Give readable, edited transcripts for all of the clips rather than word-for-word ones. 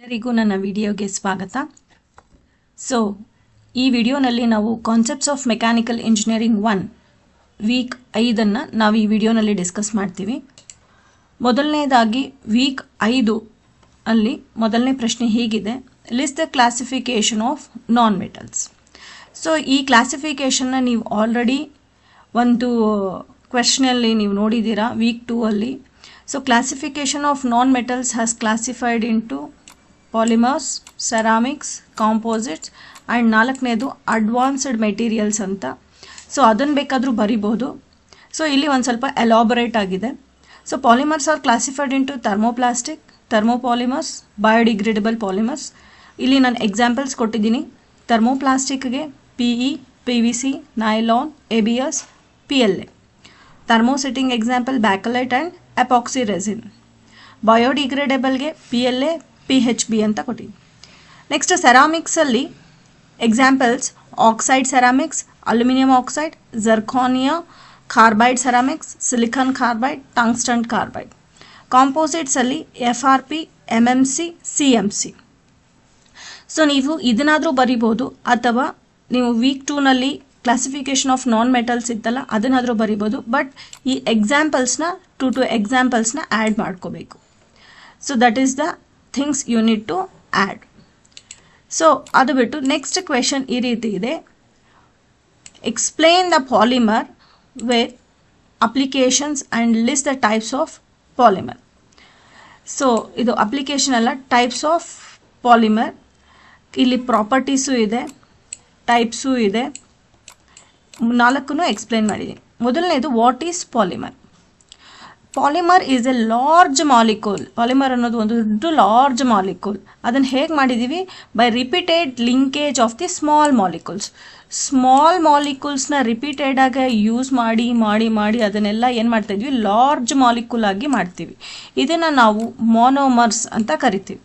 ಎಲ್ಲರಿಗೂ ನನ್ನ ವಿಡಿಯೋಗೆ ಸ್ವಾಗತ. ಸೊ ಈ ವಿಡಿಯೋನಲ್ಲಿ ನಾವು concepts of mechanical engineering 1 week 5 ನಾವು ಈ ವಿಡಿಯೋನಲ್ಲಿ ಡಿಸ್ಕಸ್ ಮಾಡ್ತೀವಿ. ಮೊದಲನೇದಾಗಿ ವೀಕ್ 5 ಅಲ್ಲಿ ಮೊದಲನೇ ಪ್ರಶ್ನೆ ಹೀಗಿದೆ: list the classification of non metals. So ಈ ಕ್ಲಾಸಿಫಿಕೇಶನ್ನ ನೀವು ಆಲ್ರೆಡಿ ಒಂದು ಕ್ವೆಶ್ಚನಲ್ಲಿ ನೀವು ನೋಡಿದ್ದೀರಾ ವೀಕ್ 2 ಅಲ್ಲಿ. So classification of non metals has classified into polymers, ceramics, composites and ನಾಲ್ಕನೇದು ಅಡ್ವಾನ್ಸ್ಡ್ ಮೆಟೀರಿಯಲ್ಸ್ ಅಂತ. ಸೊ ಅದನ್ನು ಬೇಕಾದರೂ ಬರಿಬೋದು. ಸೊ ಇಲ್ಲಿ ಒಂದು ಸ್ವಲ್ಪ ಎಲಾಬೊರೇಟ್ ಆಗಿದೆ. So polymers are classified into thermoplastic, thermopolymers, biodegradable polymers. ಇಲ್ಲಿ ನಾನು ಎಕ್ಸಾಂಪಲ್ಸ್ ಕೊಟ್ಟಿದ್ದೀನಿ. ಥರ್ಮೋಪ್ಲಾಸ್ಟಿಕ್ಗೆ PE, PVC, nylon, ABS, PLA. Thermosetting example bakelite and epoxy resin. ಬಯೋಡಿಗ್ರೇಡಬಲ್ಗೆ PLA, PHB ಅಂತ ಕೊಟ್ಟಿದ್ದೀನಿ. ನೆಕ್ಸ್ಟ್ ಸೆರಾಮಿಕ್ಸಲ್ಲಿ examples oxide ceramics, aluminium oxide, zirconia, carbide ceramics, silicon carbide, tungsten carbide. ಕಾಂಪೋಸಿಟ್ಸಲ್ಲಿ FRP, MMC, CMC. So ನೀವು ಇದನ್ನಾದರೂ ಬರಿಬೋದು, ಅಥವಾ ನೀವು ವೀಕ್ 2ನಲ್ಲಿ ಕ್ಲಾಸಿಫಿಕೇಶನ್ ಆಫ್ ನಾನ್ ಮೆಟಲ್ಸ್ ಇತ್ತಲ್ಲ ಅದನ್ನಾದರೂ ಬರಿಬೋದು. ಬಟ್ ಈ ಎಕ್ಸಾಂಪಲ್ಸ್ನ ಟು ಎಕ್ಸಾಂಪಲ್ಸ್ನ ಆ್ಯಡ್ ಮಾಡ್ಕೋಬೇಕು. So that is the things you need to add. So ಅದು ಬಿಟ್ಟು ನೆಕ್ಸ್ಟ್ ಕ್ವೆಶನ್ ಈ ರೀತಿ ಇದೆ: explain the polymer where applications and list the types of polymer. So ಇದು ಅಪ್ಲಿಕೇಶನ್ ಅಲ್ಲ, ಟೈಪ್ಸ್ ಆಫ್ ಪಾಲಿಮರ್. ಇಲ್ಲಿ ಪ್ರಾಪರ್ಟೀಸು ಇದೆ, ಟೈಪ್ಸು ಇದೆ, 4 ಎಕ್ಸ್ಪ್ಲೇನ್ ಮಾಡಿದ್ದೀನಿ. ಮೊದಲನೇದು what is polymer. Polymer is a large molecule. Polymer ಅನ್ನೋದು ಒಂದು ದೊಡ್ಡ ಲಾರ್ಜ್ ಮಾಲಿಕ್ಯೂಲ್. ಅದನ್ನು ಹೇಗೆ ಮಾಡಿದ್ದೀವಿ? By repeated linkage of the small molecules. Small ಮಾಲಿಕ್ಯೂಲ್ಸ್ನ ರಿಪೀಟೆಡ್ ಆಗಿ ಯೂಸ್ ಮಾಡಿ ಮಾಡಿ ಮಾಡಿ ಅದನ್ನೆಲ್ಲ ಏನು ಮಾಡ್ತಾ ಇದ್ವಿ? ಲಾರ್ಜ್ ಮಾಲಿಕ್ಯೂಲ್ ಆಗಿ ಮಾಡ್ತೀವಿ. ಇದನ್ನು ನಾವು ಮೊನೋಮರ್ಸ್ ಅಂತ ಕರಿತೀವಿ.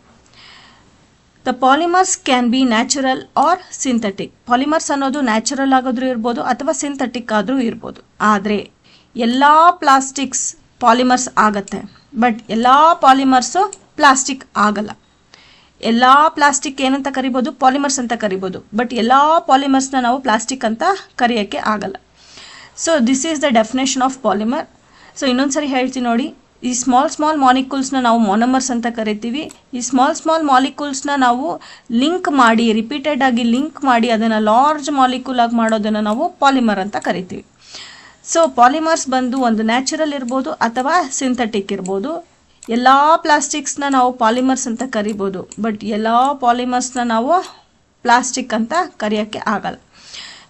The polymers can be natural or synthetic. Polymers ಅನ್ನೋದು ನ್ಯಾಚುರಲ್ ಆಗೋದ್ರೂ ಇರ್ಬೋದು ಅಥವಾ ಸಿಂಥೆಟಿಕ್ ಆದರೂ ಇರ್ಬೋದು. ಆದರೆ ಎಲ್ಲ ಪ್ಲಾಸ್ಟಿಕ್ಸ್ ಪಾಲಿಮರ್ಸ್ ಆಗತ್ತೆ, ಬಟ್ ಎಲ್ಲ ಪಾಲಿಮರ್ಸು ಪ್ಲಾಸ್ಟಿಕ್ ಆಗಲ್ಲ. ಎಲ್ಲ ಪ್ಲಾಸ್ಟಿಕ್ ಏನಂತ ಕರಿಬೋದು? ಪಾಲಿಮರ್ಸ್ ಅಂತ ಕರಿಬೋದು. ಬಟ್ ಎಲ್ಲ ಪಾಲಿಮರ್ಸ್ನ ನಾವು ಪ್ಲಾಸ್ಟಿಕ್ ಅಂತ ಕರೆಯೋಕ್ಕೆ ಆಗಲ್ಲ. So this is the definition of polymer. So ಇನ್ನೊಂದ್ಸರಿ ಹೇಳ್ತೀನಿ ನೋಡಿ. ಈ ಸ್ಮಾಲ್ ಮಾಲಿಕ್ಯೂಲ್ಸ್ನ ನಾವು ಮೊನೋಮರ್ಸ್ ಅಂತ ಕರಿತೀವಿ. ಈ ಸ್ಮಾಲ್ ಮಾಲಿಕ್ಯೂಲ್ಸ್ನ ನಾವು ಲಿಂಕ್ ಮಾಡಿ, ರಿಪೀಟೆಡ್ ಆಗಿ ಲಿಂಕ್ ಮಾಡಿ ಅದನ್ನು ಲಾರ್ಜ್ ಮಾಲಿಕ್ಯೂಲ್ ಆಗಿ ಮಾಡೋದನ್ನು ನಾವು ಪಾಲಿಮರ್ ಅಂತ ಕರಿತೀವಿ. ಸೊ ಪಾಲಿಮರ್ಸ್ ಬಂದು ಒಂದು ನ್ಯಾಚುರಲ್ ಇರ್ಬೋದು ಅಥವಾ ಸಿಂಥೆಟಿಕ್ ಇರ್ಬೋದು. ಎಲ್ಲ ಪ್ಲಾಸ್ಟಿಕ್ಸ್ನ ನಾವು ಪಾಲಿಮರ್ಸ್ ಅಂತ ಕರಿಬೋದು, ಬಟ್ ಎಲ್ಲ ಪಾಲಿಮರ್ಸ್ನ ನಾವು ಪ್ಲಾಸ್ಟಿಕ್ ಅಂತ ಕರೆಯೋಕ್ಕೆ ಆಗಲ್ಲ.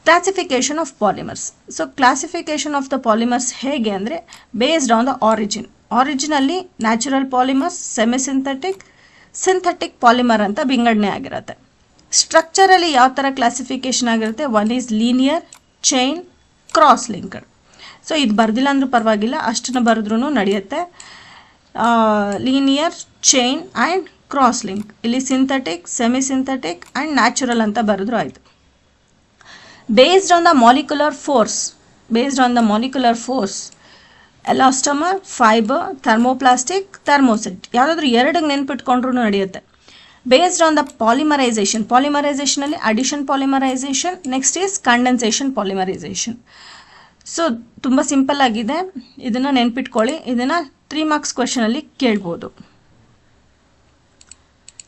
Classification of polymers. So classification of the polymers ಹೇಗೆ ಅಂದರೆ ಬೇಸ್ಡ್ ಆನ್ ದ ಆರಿಜಿನ್. ಆರಿಜಿನಲ್ಲಿ natural polymers, semisynthetic, synthetic polymer ಅಂತ ವಿಂಗಡಣೆ ಆಗಿರುತ್ತೆ. ಸ್ಟ್ರಕ್ಚರಲ್ಲಿ ಯಾವ ಥರ ಕ್ಲಾಸಿಫಿಕೇಶನ್ ಆಗಿರುತ್ತೆ? One is linear, chain, cross linked. So ಇದು ಬರ್ದಿಲ್ಲ ಅಂದ್ರೂ ಪರವಾಗಿಲ್ಲ, ಅಷ್ಟನ್ನು ಬರೆದ್ರೂ ನಡೆಯುತ್ತೆ. Linear, chain and cross link. ಇಲ್ಲಿ ಸಿಂಥೆಟಿಕ್, ಸೆಮಿಸಿಂಥೆಟಿಕ್ ಆ್ಯಂಡ್ ನ್ಯಾಚುರಲ್ ಅಂತ ಬರೆದ್ರು ಆಯಿತು. Based on the molecular force elastomer, fibre, thermoplastic, thermoset. ಯಾವುದಾದ್ರೂ 2 ನೆನ್ಪಿಟ್ಕೊಂಡ್ರೂ ನಡೆಯುತ್ತೆ. ಬೇಸ್ಡ್ ಆನ್ ದ ಪಾಲಿಮರೈಸೇಷನಲ್ಲಿ addition polymerisation, next is condensation polymerisation. So ತುಂಬ ಸಿಂಪಲ್ ಆಗಿದೆ, ಇದನ್ನು ನೆನ್ಪಿಟ್ಕೊಳ್ಳಿ. ಇದನ್ನು 3 ಮಾರ್ಕ್ಸ್ ಕ್ವೆಶನಲ್ಲಿ ಕೇಳ್ಬೋದು.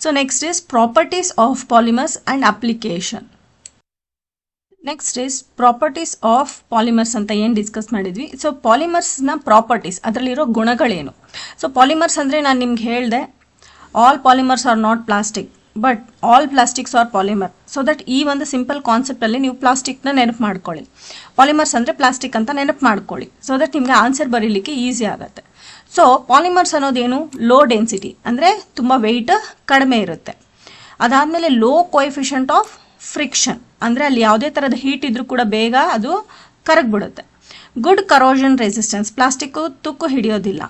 So next is properties of polymers and application. Next is properties of polymers ಅಂತ ಏನು ಡಿಸ್ಕಸ್ ಮಾಡಿದ್ವಿ. ಸೊ ಪಾಲಿಮರ್ಸ್ನ ಪ್ರಾಪರ್ಟೀಸ್, ಅದರಲ್ಲಿರೋ ಗುಣಗಳೇನು? ಸೊ ಪಾಲಿಮರ್ಸ್ ಅಂದರೆ ನಾನು ನಿಮ್ಗೆ ಹೇಳಿದೆ, all polymers are not plastic, but all plastics are polymer. So that ಈ ಒಂದು ಸಿಂಪಲ್ ಕಾನ್ಸೆಪ್ಟಲ್ಲಿ ನೀವು ಪ್ಲಾಸ್ಟಿಕ್ನ ನೆನಪು ಮಾಡ್ಕೊಳ್ಳಿ. ಪಾಲಿಮರ್ಸ್ ಅಂದರೆ ಪ್ಲಾಸ್ಟಿಕ್ ಅಂತ ನೆನಪು ಮಾಡ್ಕೊಳ್ಳಿ. ಸೊ ದಟ್ ನಿಮಗೆ ಆನ್ಸರ್ ಬರೀಲಿಕ್ಕೆ ಈಸಿ ಆಗುತ್ತೆ. ಸೊ ಪಾಲಿಮರ್ಸ್ ಅನ್ನೋದೇನು? ಲೋ ಡೆನ್ಸಿಟಿ, ಅಂದರೆ ತುಂಬ ವೆಯ್ಟ್ ಕಡಿಮೆ ಇರುತ್ತೆ. ಅದಾದಮೇಲೆ ಲೋ ಕೋಎಫಿಷಿಯಂಟ್ ಆಫ್ ಫ್ರಿಕ್ಷನ್, ಅಂದರೆ ಅಲ್ಲಿ ಯಾವುದೇ ಥರದ ಹೀಟ್ ಇದ್ರೂ ಕೂಡ ಬೇಗ ಅದು ಕರಗ್ಬಿಡುತ್ತೆ. ಗುಡ್ ಕರೋಷನ್ ರೆಸಿಸ್ಟೆನ್ಸ್, ಪ್ಲಾಸ್ಟಿಕ್ಕು ತುಕ್ಕು ಹಿಡಿಯೋದಿಲ್ಲ.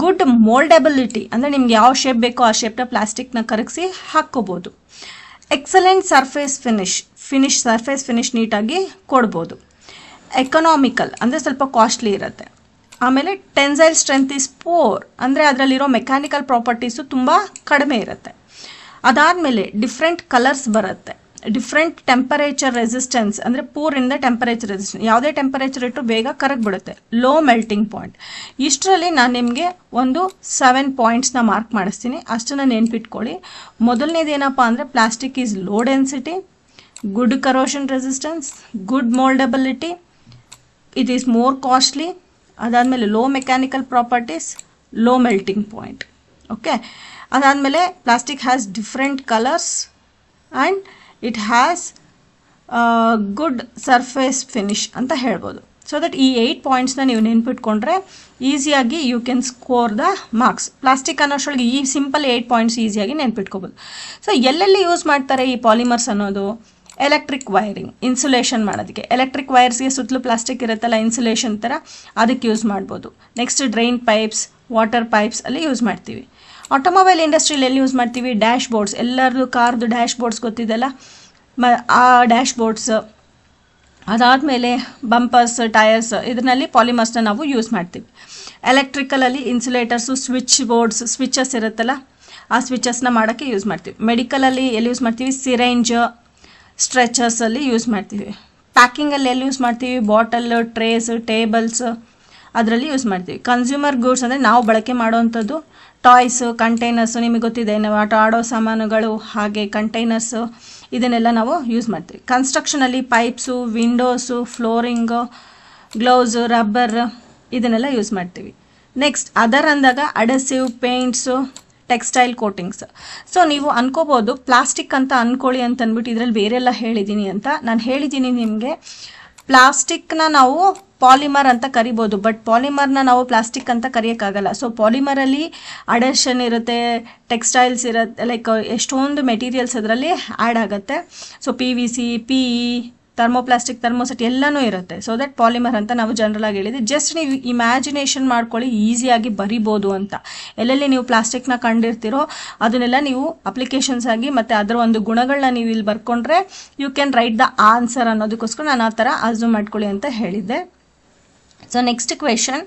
ಗುಡ್ ಮೋಲ್ಡೆಬಿಲಿಟಿ, ಅಂದರೆ ನಿಮ್ಗೆ ಯಾವ ಶೇಪ್ ಬೇಕೋ ಆ ಶೇಪ್ನ ಪ್ಲಾಸ್ಟಿಕ್ನ ಕರಗಿಸಿ ಹಾಕ್ಕೋಬೋದು. ಎಕ್ಸಲೆಂಟ್ ಸರ್ಫೇಸ್ ಫಿನಿಶ್ ನೀಟಾಗಿ ಕೊಡ್ಬೋದು. ಎಕನಾಮಿಕಲ್, ಅಂದರೆ ಸ್ವಲ್ಪ ಕಾಸ್ಟ್ಲಿ ಇರುತ್ತೆ. ಆಮೇಲೆ ಟೆನ್ಸೈಲ್ ಸ್ಟ್ರೆಂತ್ ಈಸ್ ಪೋರ್, ಅಂದರೆ ಅದರಲ್ಲಿರೋ ಮೆಕ್ಯಾನಿಕಲ್ ಪ್ರಾಪರ್ಟೀಸು ತುಂಬ ಕಡಿಮೆ ಇರುತ್ತೆ. ಅದಾದಮೇಲೆ ಡಿಫ್ರೆಂಟ್ ಕಲರ್ಸ್ ಬರುತ್ತೆ, ಡಿಫ್ರೆಂಟ್ ಟೆಂಪರೇಚರ್ ರೆಸಿಸ್ಟೆನ್ಸ್ ಅಂದರೆ ಪೂರಿಂದ ಟೆಂಪರೇಚರ್ ರೆಸಿಸ್ಟೆನ್ಸ್, ಯಾವುದೇ ಟೆಂಪರೇಚರ್ ಇಟ್ಟು ಬೇಗ ಕರಗಿಬಿಡುತ್ತೆ, ಲೋ ಮೆಲ್ಟಿಂಗ್ ಪಾಯಿಂಟ್. ಇಷ್ಟರಲ್ಲಿ ನಾನು ನಿಮಗೆ ಒಂದು 7 ಪಾಯಿಂಟ್ಸ್ನ ಮಾರ್ಕ್ ಮಾಡಿಸ್ತೀನಿ, ಅಷ್ಟನ್ನು ನೆನ್ಪಿಟ್ಕೊಳ್ಳಿ. ಮೊದಲನೇದೇನಪ್ಪ ಅಂದರೆ plastic is low density, good corrosion resistance, good mouldability, it is more costly, ಅದಾದಮೇಲೆ low mechanical properties, low melting point. Okay, ಅದಾದಮೇಲೆ plastic has different colours and it has good surface finish ಅಂತ ಹೇಳ್ಬೋದು. So that ಈ 8 ಪಾಯಿಂಟ್ಸ್ನ ನೀವು ನೆನ್ಪಿಟ್ಕೊಂಡ್ರೆ ಈಸಿಯಾಗಿ you can score the marks. Plastic ಅನ್ನೋಷ್ಟೊಳಗೆ ಈ ಸಿಂಪಲ್ 8 ಪಾಯಿಂಟ್ಸ್ ಈಸಿಯಾಗಿ ನೆನ್ಪಿಟ್ಕೋಬೋದು. ಸೊ ಎಲ್ಲೆಲ್ಲಿ ಯೂಸ್ ಮಾಡ್ತಾರೆ ಈ ಪಾಲಿಮರ್ಸ್ ಅನ್ನೋದು? ಎಲೆಕ್ಟ್ರಿಕ್ ವೈರಿಂಗ್, ಇನ್ಸುಲೇಷನ್ ಮಾಡೋದಕ್ಕೆ, ಎಲೆಕ್ಟ್ರಿಕ್ ವೈರ್ಸ್ಗೆ ಸುತ್ತಲೂ ಪ್ಲಾಸ್ಟಿಕ್ ಇರುತ್ತಲ್ಲ ಇನ್ಸುಲೇಷನ್ ಥರ, ಅದಕ್ಕೆ ಯೂಸ್ ಮಾಡ್ಬೋದು. Next drain pipes, water pipes ಅಲ್ಲಿ ಯೂಸ್ ಮಾಡ್ತೀವಿ. ಆಟೋಮೊಬೈಲ್ ಇಂಡಸ್ಟ್ರಿಯಲ್ಲಿ ಎಲ್ಲಿ ಯೂಸ್ ಮಾಡ್ತೀವಿ? ಡ್ಯಾಶ್ ಬೋರ್ಡ್ಸ್, ಎಲ್ಲರದು ಕಾರ್ದು ಡ್ಯಾಶ್ ಬೋರ್ಡ್ಸ್ ಗೊತ್ತಿದೆಲ್ಲ, ಆ ಡ್ಯಾಶ್ ಬೋರ್ಡ್ಸ್, ಅದಾದಮೇಲೆ ಬಂಪರ್ಸ್, ಟೈರ್ಸ್, ಇದರಲ್ಲಿ ಪಾಲಿಮರ್ಸ್ನ ನಾವು ಯೂಸ್ ಮಾಡ್ತೀವಿ. ಎಲೆಕ್ಟ್ರಿಕಲಲ್ಲಿ ಇನ್ಸುಲೇಟರ್ಸು, ಸ್ವಿಚ್ ಬೋರ್ಡ್ಸ್, ಸ್ವಿಚಸ್ ಇರುತ್ತಲ್ಲ ಆ ಸ್ವಿಚಸ್ನ ಮಾಡೋಕ್ಕೆ ಯೂಸ್ ಮಾಡ್ತೀವಿ. ಮೆಡಿಕಲಲ್ಲಿ ಎಲ್ಲಿ ಯೂಸ್ ಮಾಡ್ತೀವಿ? ಸಿರೇಂಜ್, ಸ್ಟ್ರೆಚರ್ಸಲ್ಲಿ ಯೂಸ್ ಮಾಡ್ತೀವಿ. ಪ್ಯಾಕಿಂಗಲ್ಲಿ ಎಲ್ಲಿ ಯೂಸ್ ಮಾಡ್ತೀವಿ? ಬಾಟಲ್, ಟ್ರೇಸ್, ಟೇಬಲ್ಸ್, ಅದರಲ್ಲಿ ಯೂಸ್ ಮಾಡ್ತೀವಿ. ಕನ್ಸ್ಯೂಮರ್ ಗೂಡ್ಸ್ ಅಂದರೆ ನಾವು ಬಳಕೆ ಮಾಡೋವಂಥದ್ದು, ಟಾಯ್ಸು, ಕಂಟೈನರ್ಸು, ನಿಮಗೆ ಗೊತ್ತಿದೆ ನಾವು ಆಟ ಆಡೋ ಸಾಮಾನುಗಳು, ಹಾಗೆ ಕಂಟೈನರ್ಸು, ಇದನ್ನೆಲ್ಲ ನಾವು ಯೂಸ್ ಮಾಡ್ತೀವಿ. ಕನ್ಸ್ಟ್ರಕ್ಷನಲ್ಲಿ pipes, windows, flooring, gloves, rubber, ಇದನ್ನೆಲ್ಲ ಯೂಸ್ ಮಾಡ್ತೀವಿ. ನೆಕ್ಸ್ಟ್ ಅದರ್ ಅಂದಾಗ adhesive, paints, textile coatings. So ನೀವು ಅನ್ಕೋಬೋದು ಪ್ಲಾಸ್ಟಿಕ್ ಅಂತ ಅನ್ಕೊಳ್ಳಿ ಅಂತ ಅಂದ್ಬಿಟ್ಟು ಇದರಲ್ಲಿ ಬೇರೆಲ್ಲ ಹೇಳಿದ್ದೀನಿ ಅಂತ. ನಾನು ಹೇಳಿದ್ದೀನಿ ನಿಮಗೆ ಪ್ಲಾಸ್ಟಿಕ್ನ ನಾವು ಪಾಲಿಮರ್ ಅಂತ ಕರಿಬೋದು, ಬಟ್ ಪಾಲಿಮರ್ನ ನಾವು ಪ್ಲಾಸ್ಟಿಕ್ ಅಂತ ಕರೆಯೋಕ್ಕಾಗಲ್ಲ. ಸೊ ಪಾಲಿಮರಲ್ಲಿ ಅಡೇಷನ್ ಇರುತ್ತೆ, ಟೆಕ್ಸ್ಟೈಲ್ಸ್ ಇರುತ್ತೆ, ಲೈಕ್ ಎಷ್ಟೊಂದು ಮೆಟೀರಿಯಲ್ಸ್ ಅದರಲ್ಲಿ ಆ್ಯಡ್ ಆಗುತ್ತೆ. ಸೊ PVC, PE, ಥರ್ಮೋಪ್ಲಾಸ್ಟಿಕ್, ಥರ್ಮೋಸೆಟ್ ಎಲ್ಲನೂ ಇರುತ್ತೆ. ಸೊ ದಟ್ ಪಾಲಿಮರ್ ಅಂತ ನಾವು ಜನರಲ್ ಆಗಿ ಹೇಳಿದ್ವಿ. ಜಸ್ಟ್ ನೀವು ಇಮ್ಯಾಜಿನೇಷನ್ ಮಾಡ್ಕೊಳ್ಳಿ, ಈಸಿಯಾಗಿ ಬರಿಬೋದು ಅಂತ. ಎಲ್ಲೆಲ್ಲಿ ನೀವು ಪ್ಲಾಸ್ಟಿಕ್ನ ಕಂಡಿರ್ತೀರೋ ಅದನ್ನೆಲ್ಲ ನೀವು ಅಪ್ಲಿಕೇಶನ್ಸ್ ಆಗಿ ಮತ್ತು ಅದರ ಒಂದು ಗುಣಗಳನ್ನ ನೀವು ಇಲ್ಲಿ ಬರ್ಕೊಂಡ್ರೆ you can write the answer ಅನ್ನೋದಕ್ಕೋಸ್ಕರ ನಾನು ಆ ಥರ ಅಸ್ಯೂಮ್ ಮಾಡ್ಕೊಳ್ಳಿ ಅಂತ ಹೇಳಿದ್ದೆ. So next question,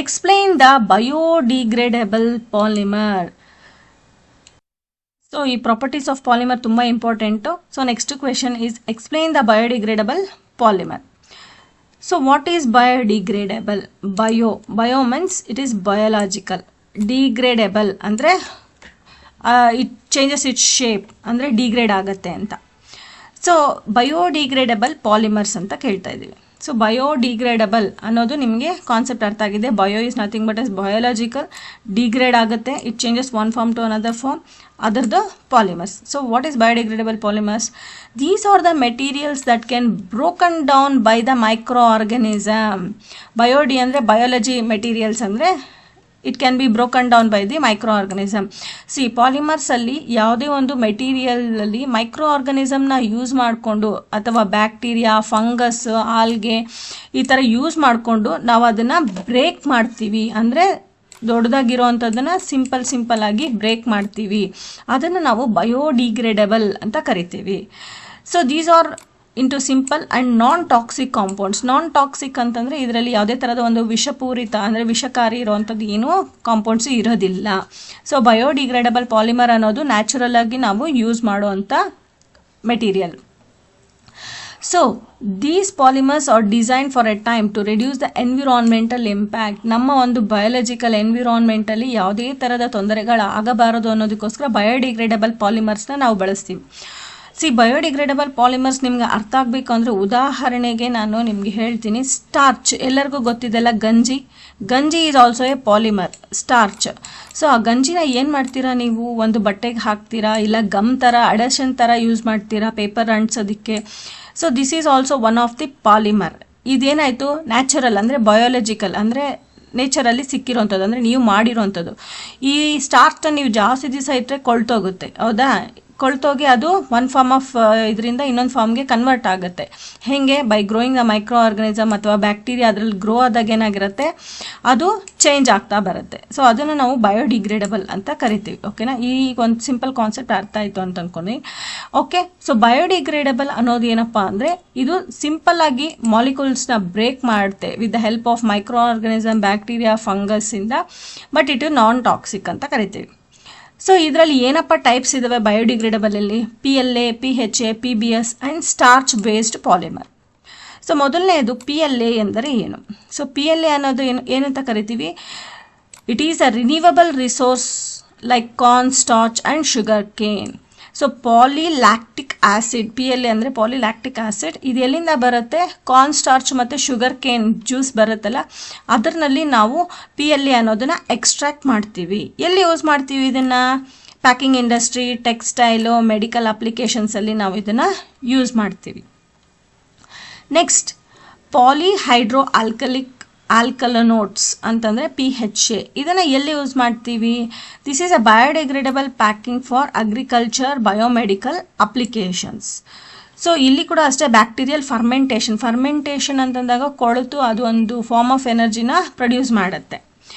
explain the biodegradable polymer. So ಈ ಪ್ರಾಪರ್ಟೀಸ್ ಆಫ್ ಪಾಲಿಮರ್ ತುಂಬ important. So next question is explain the biodegradable polymer. So what is biodegradable? Bio means it is biological, degradable ಅಂದರೆ it changes it shape, ಅಂದರೆ degrade ಆಗುತ್ತೆ ಅಂತ. So biodegradable polymers ಅಂತ ಕೇಳ್ತಾ ಇದ್ದೀವಿ. So biodegradable ಅನ್ನೋದು ನಿಮಗೆ ಕಾನ್ಸೆಪ್ಟ್ ಅರ್ಥ ಆಗಿದೆ. Bio is nothing but as biological, degrade ಆಗುತ್ತೆ, it changes one form to another form, ಅದರ್ದು polymers. So what is biodegradable polymers? These are the materials that can broken down by the microorganism. Biody ಅಂದರೆ biology materials ಅಂದರೆ it can be broken down by the microorganism. ಸಿ ಪಾಲಿಮರ್ಸಲ್ಲಿ ಯಾವುದೇ ಒಂದು ಮೆಟೀರಿಯಲಲ್ಲಿ micro ಆರ್ಗನಿಸಮ್ನ use ಮಾಡಿಕೊಂಡು ಅಥವಾ bacteria, fungus, algae ಈ ಥರ ಯೂಸ್ ಮಾಡಿಕೊಂಡು ನಾವು ಅದನ್ನು ಬ್ರೇಕ್ ಮಾಡ್ತೀವಿ. ಅಂದರೆ ದೊಡ್ಡದಾಗಿರೋವಂಥದ್ದನ್ನು ಸಿಂಪಲ್ ಆಗಿ ಬ್ರೇಕ್ ಮಾಡ್ತೀವಿ. ಅದನ್ನು ನಾವು ಬಯೋಡಿಗ್ರೇಡಬಲ್ ಅಂತ ಕರಿತೀವಿ. So these are into simple and non toxic compounds. Non toxic ಅಂತಂದರೆ ಇದರಲ್ಲಿ ಯಾವುದೇ ಥರದ ಒಂದು ವಿಷಪೂರಿತ ಅಂದರೆ ವಿಷಕಾರಿ ಇರುವಂಥದ್ದು ಏನೂ ಕಾಂಪೌಂಡ್ಸ್ ಇರೋದಿಲ್ಲ. ಸೊ ಬಯೋಡಿಗ್ರೇಡಬಲ್ ಪಾಲಿಮರ್ ಅನ್ನೋದು ನ್ಯಾಚುರಲ್ ಆಗಿ ನಾವು ಯೂಸ್ ಮಾಡುವಂಥ material. So these polymers are design for a time to reduce the environmental impact. ನಮ್ಮ ಒಂದು ಬಯೋಲಜಿಕಲ್ ಎನ್ವಿರಾನ್ಮೆಂಟಲ್ಲಿ ಯಾವುದೇ ಥರದ ತೊಂದರೆಗಳಾಗಬಾರದು ಅನ್ನೋದಕ್ಕೋಸ್ಕರ ಬಯೋಡಿಗ್ರೇಡಬಲ್ ಪಾಲಿಮರ್ಸ್ನ ನಾವು ಬಳಸ್ತೀವಿ. ಬಯೋಡಿಗ್ರೇಡಬಲ್ ಪಾಲಿಮರ್ಸ್ ನಿಮ್ಗೆ ಅರ್ಥ ಆಗಬೇಕು ಅಂದರೆ ಉದಾಹರಣೆಗೆ ನಾನು ನಿಮಗೆ ಹೇಳ್ತೀನಿ. ಸ್ಟಾರ್ಚ್ ಎಲ್ಲರಿಗೂ ಗೊತ್ತಿದೆಲ್ಲ, ಗಂಜಿ is also A polymer, starch. So ಆ ಗಂಜಿನ ಏನು ಮಾಡ್ತೀರಾ ನೀವು? ಒಂದು ಬಟ್ಟೆಗೆ ಹಾಕ್ತೀರಾ, ಇಲ್ಲ ಗಮ್ ಥರ ಅಡೇಷನ್ ಥರ ಯೂಸ್ ಮಾಡ್ತೀರಾ paper ಅಂಟಿಸೋದಕ್ಕೆ. So this is also one of the polymer. ಇದೇನಾಯಿತು? Natural ಅಂದರೆ ಬಯೋಲಜಿಕಲ್ ಅಂದರೆ ನೇಚರಲ್ಲಿ ಸಿಕ್ಕಿರೋವಂಥದ್ದು, ಅಂದರೆ ನೀವು ಮಾಡಿರೋವಂಥದ್ದು. ಈ ಸ್ಟಾರ್ಚ್ನ ನೀವು ಜಾಸ್ತಿ ದಿವಸ ಇಟ್ಟರೆ ಕೊಳ್ತೋಗುತ್ತೆ, ಹೌದಾ? ಕೊಳ್ತೋಗಿ ಅದು ಒನ್ ಫಾರ್ಮ್ ಆಫ್ ಇದರಿಂದ ಇನ್ನೊಂದು ಫಾರ್ಮ್ಗೆ ಕನ್ವರ್ಟ್ ಆಗುತ್ತೆ. ಹೇಗೆ? By growing the micro organism ಅಥವಾ ಬ್ಯಾಕ್ಟೀರಿಯಾ ಅದರಲ್ಲಿ ಗ್ರೋ ಆದಾಗ ಏನಾಗಿರುತ್ತೆ, ಅದು ಚೇಂಜ್ ಆಗ್ತಾ ಬರುತ್ತೆ. ಸೊ ಅದನ್ನು ನಾವು ಬಯೋಡಿಗ್ರೇಡಬಲ್ ಅಂತ ಕರಿತೀವಿ. ಓಕೆನಾ? ಈ ಒಂದು ಸಿಂಪಲ್ ಕಾನ್ಸೆಪ್ಟ್ ಅರ್ಥ ಆಯಿತು ಅಂತ ಅಂದ್ಕೊಂಡು. ಓಕೆ, ಸೊ ಬಯೋಡಿಗ್ರೇಡಬಲ್ ಅನ್ನೋದು ಏನಪ್ಪ ಅಂದರೆ ಇದು ಸಿಂಪಲ್ ಆಗಿ ಮಾಲಿಕ್ಯೂಲ್ಸ್ನ ಬ್ರೇಕ್ ಮಾಡುತ್ತೆ with the help of microorganism, bacteria, ಫಂಗಸ್ಸಿಂದ. ಬಟ್ ಇಟ್ ನಾನ್ ಟಾಕ್ಸಿಕ್ ಅಂತ ಕರಿತೀವಿ. ಸೊ ಇದರಲ್ಲಿ ಏನಪ್ಪ ಟೈಪ್ಸ್ ಇದಾವೆ ಬಯೋಡಿಗ್ರೇಡಬಲಲ್ಲಿ? PLA, PHA, PBS and starch based polymer. So ಮೊದಲನೇದು PLA ಎಂದರೆ ಏನು? ಸೊ PLA ಅನ್ನೋದು ಏನಂತ ಕರಿತೀವಿ? It is a renewable resource like corn, starch and sugarcane. So polylactic acid, PLA ಅಂದರೆ ಪಾಲಿಲ್ಯಾಕ್ಟಿಕ್ ಆ್ಯಸಿಡ್. ಇದು ಎಲ್ಲಿಂದ ಬರುತ್ತೆ? ಕಾರ್ನ್ ಸ್ಟಾರ್ಚ್ ಮತ್ತು ಶುಗರ್ ಕೇನ್ ಜ್ಯೂಸ್ ಬರುತ್ತಲ್ಲ, ಅದರಲ್ಲಿ ನಾವು PLA ಅನ್ನೋದನ್ನು ಎಕ್ಸ್ಟ್ರಾಕ್ಟ್ ಮಾಡ್ತೀವಿ. ಎಲ್ಲಿ ಯೂಸ್ ಮಾಡ್ತೀವಿ ಇದನ್ನು? ಪ್ಯಾಕಿಂಗ್ ಇಂಡಸ್ಟ್ರಿ, ಟೆಕ್ಸ್ಟೈಲು, ಮೆಡಿಕಲ್ ಅಪ್ಲಿಕೇಶನ್ಸಲ್ಲಿ ನಾವು ಇದನ್ನು ಯೂಸ್ ಮಾಡ್ತೀವಿ. ನೆಕ್ಸ್ಟ್ ಪಾಲಿಹೈಡ್ರೋ ಆಲ್ಕಲನೋಟ್ಸ್ ಅಂತಂದರೆ PHA. ಇದನ್ನು ಎಲ್ಲಿ ಯೂಸ್ ಮಾಡ್ತೀವಿ? This is a biodegradable packing for agriculture, biomedical applications. So ಇಲ್ಲಿ ಕೂಡ ಅಷ್ಟೇ ಬ್ಯಾಕ್ಟೀರಿಯಲ್ ಫರ್ಮೆಂಟೇಷನ್ ಅಂತಂದಾಗ ಕೊಳೆತು ಅದು ಒಂದು ಫಾರ್ಮ್ ಆಫ್ ಎನರ್ಜಿನ ಪ್ರೊಡ್ಯೂಸ್ ಮಾಡುತ್ತೆ.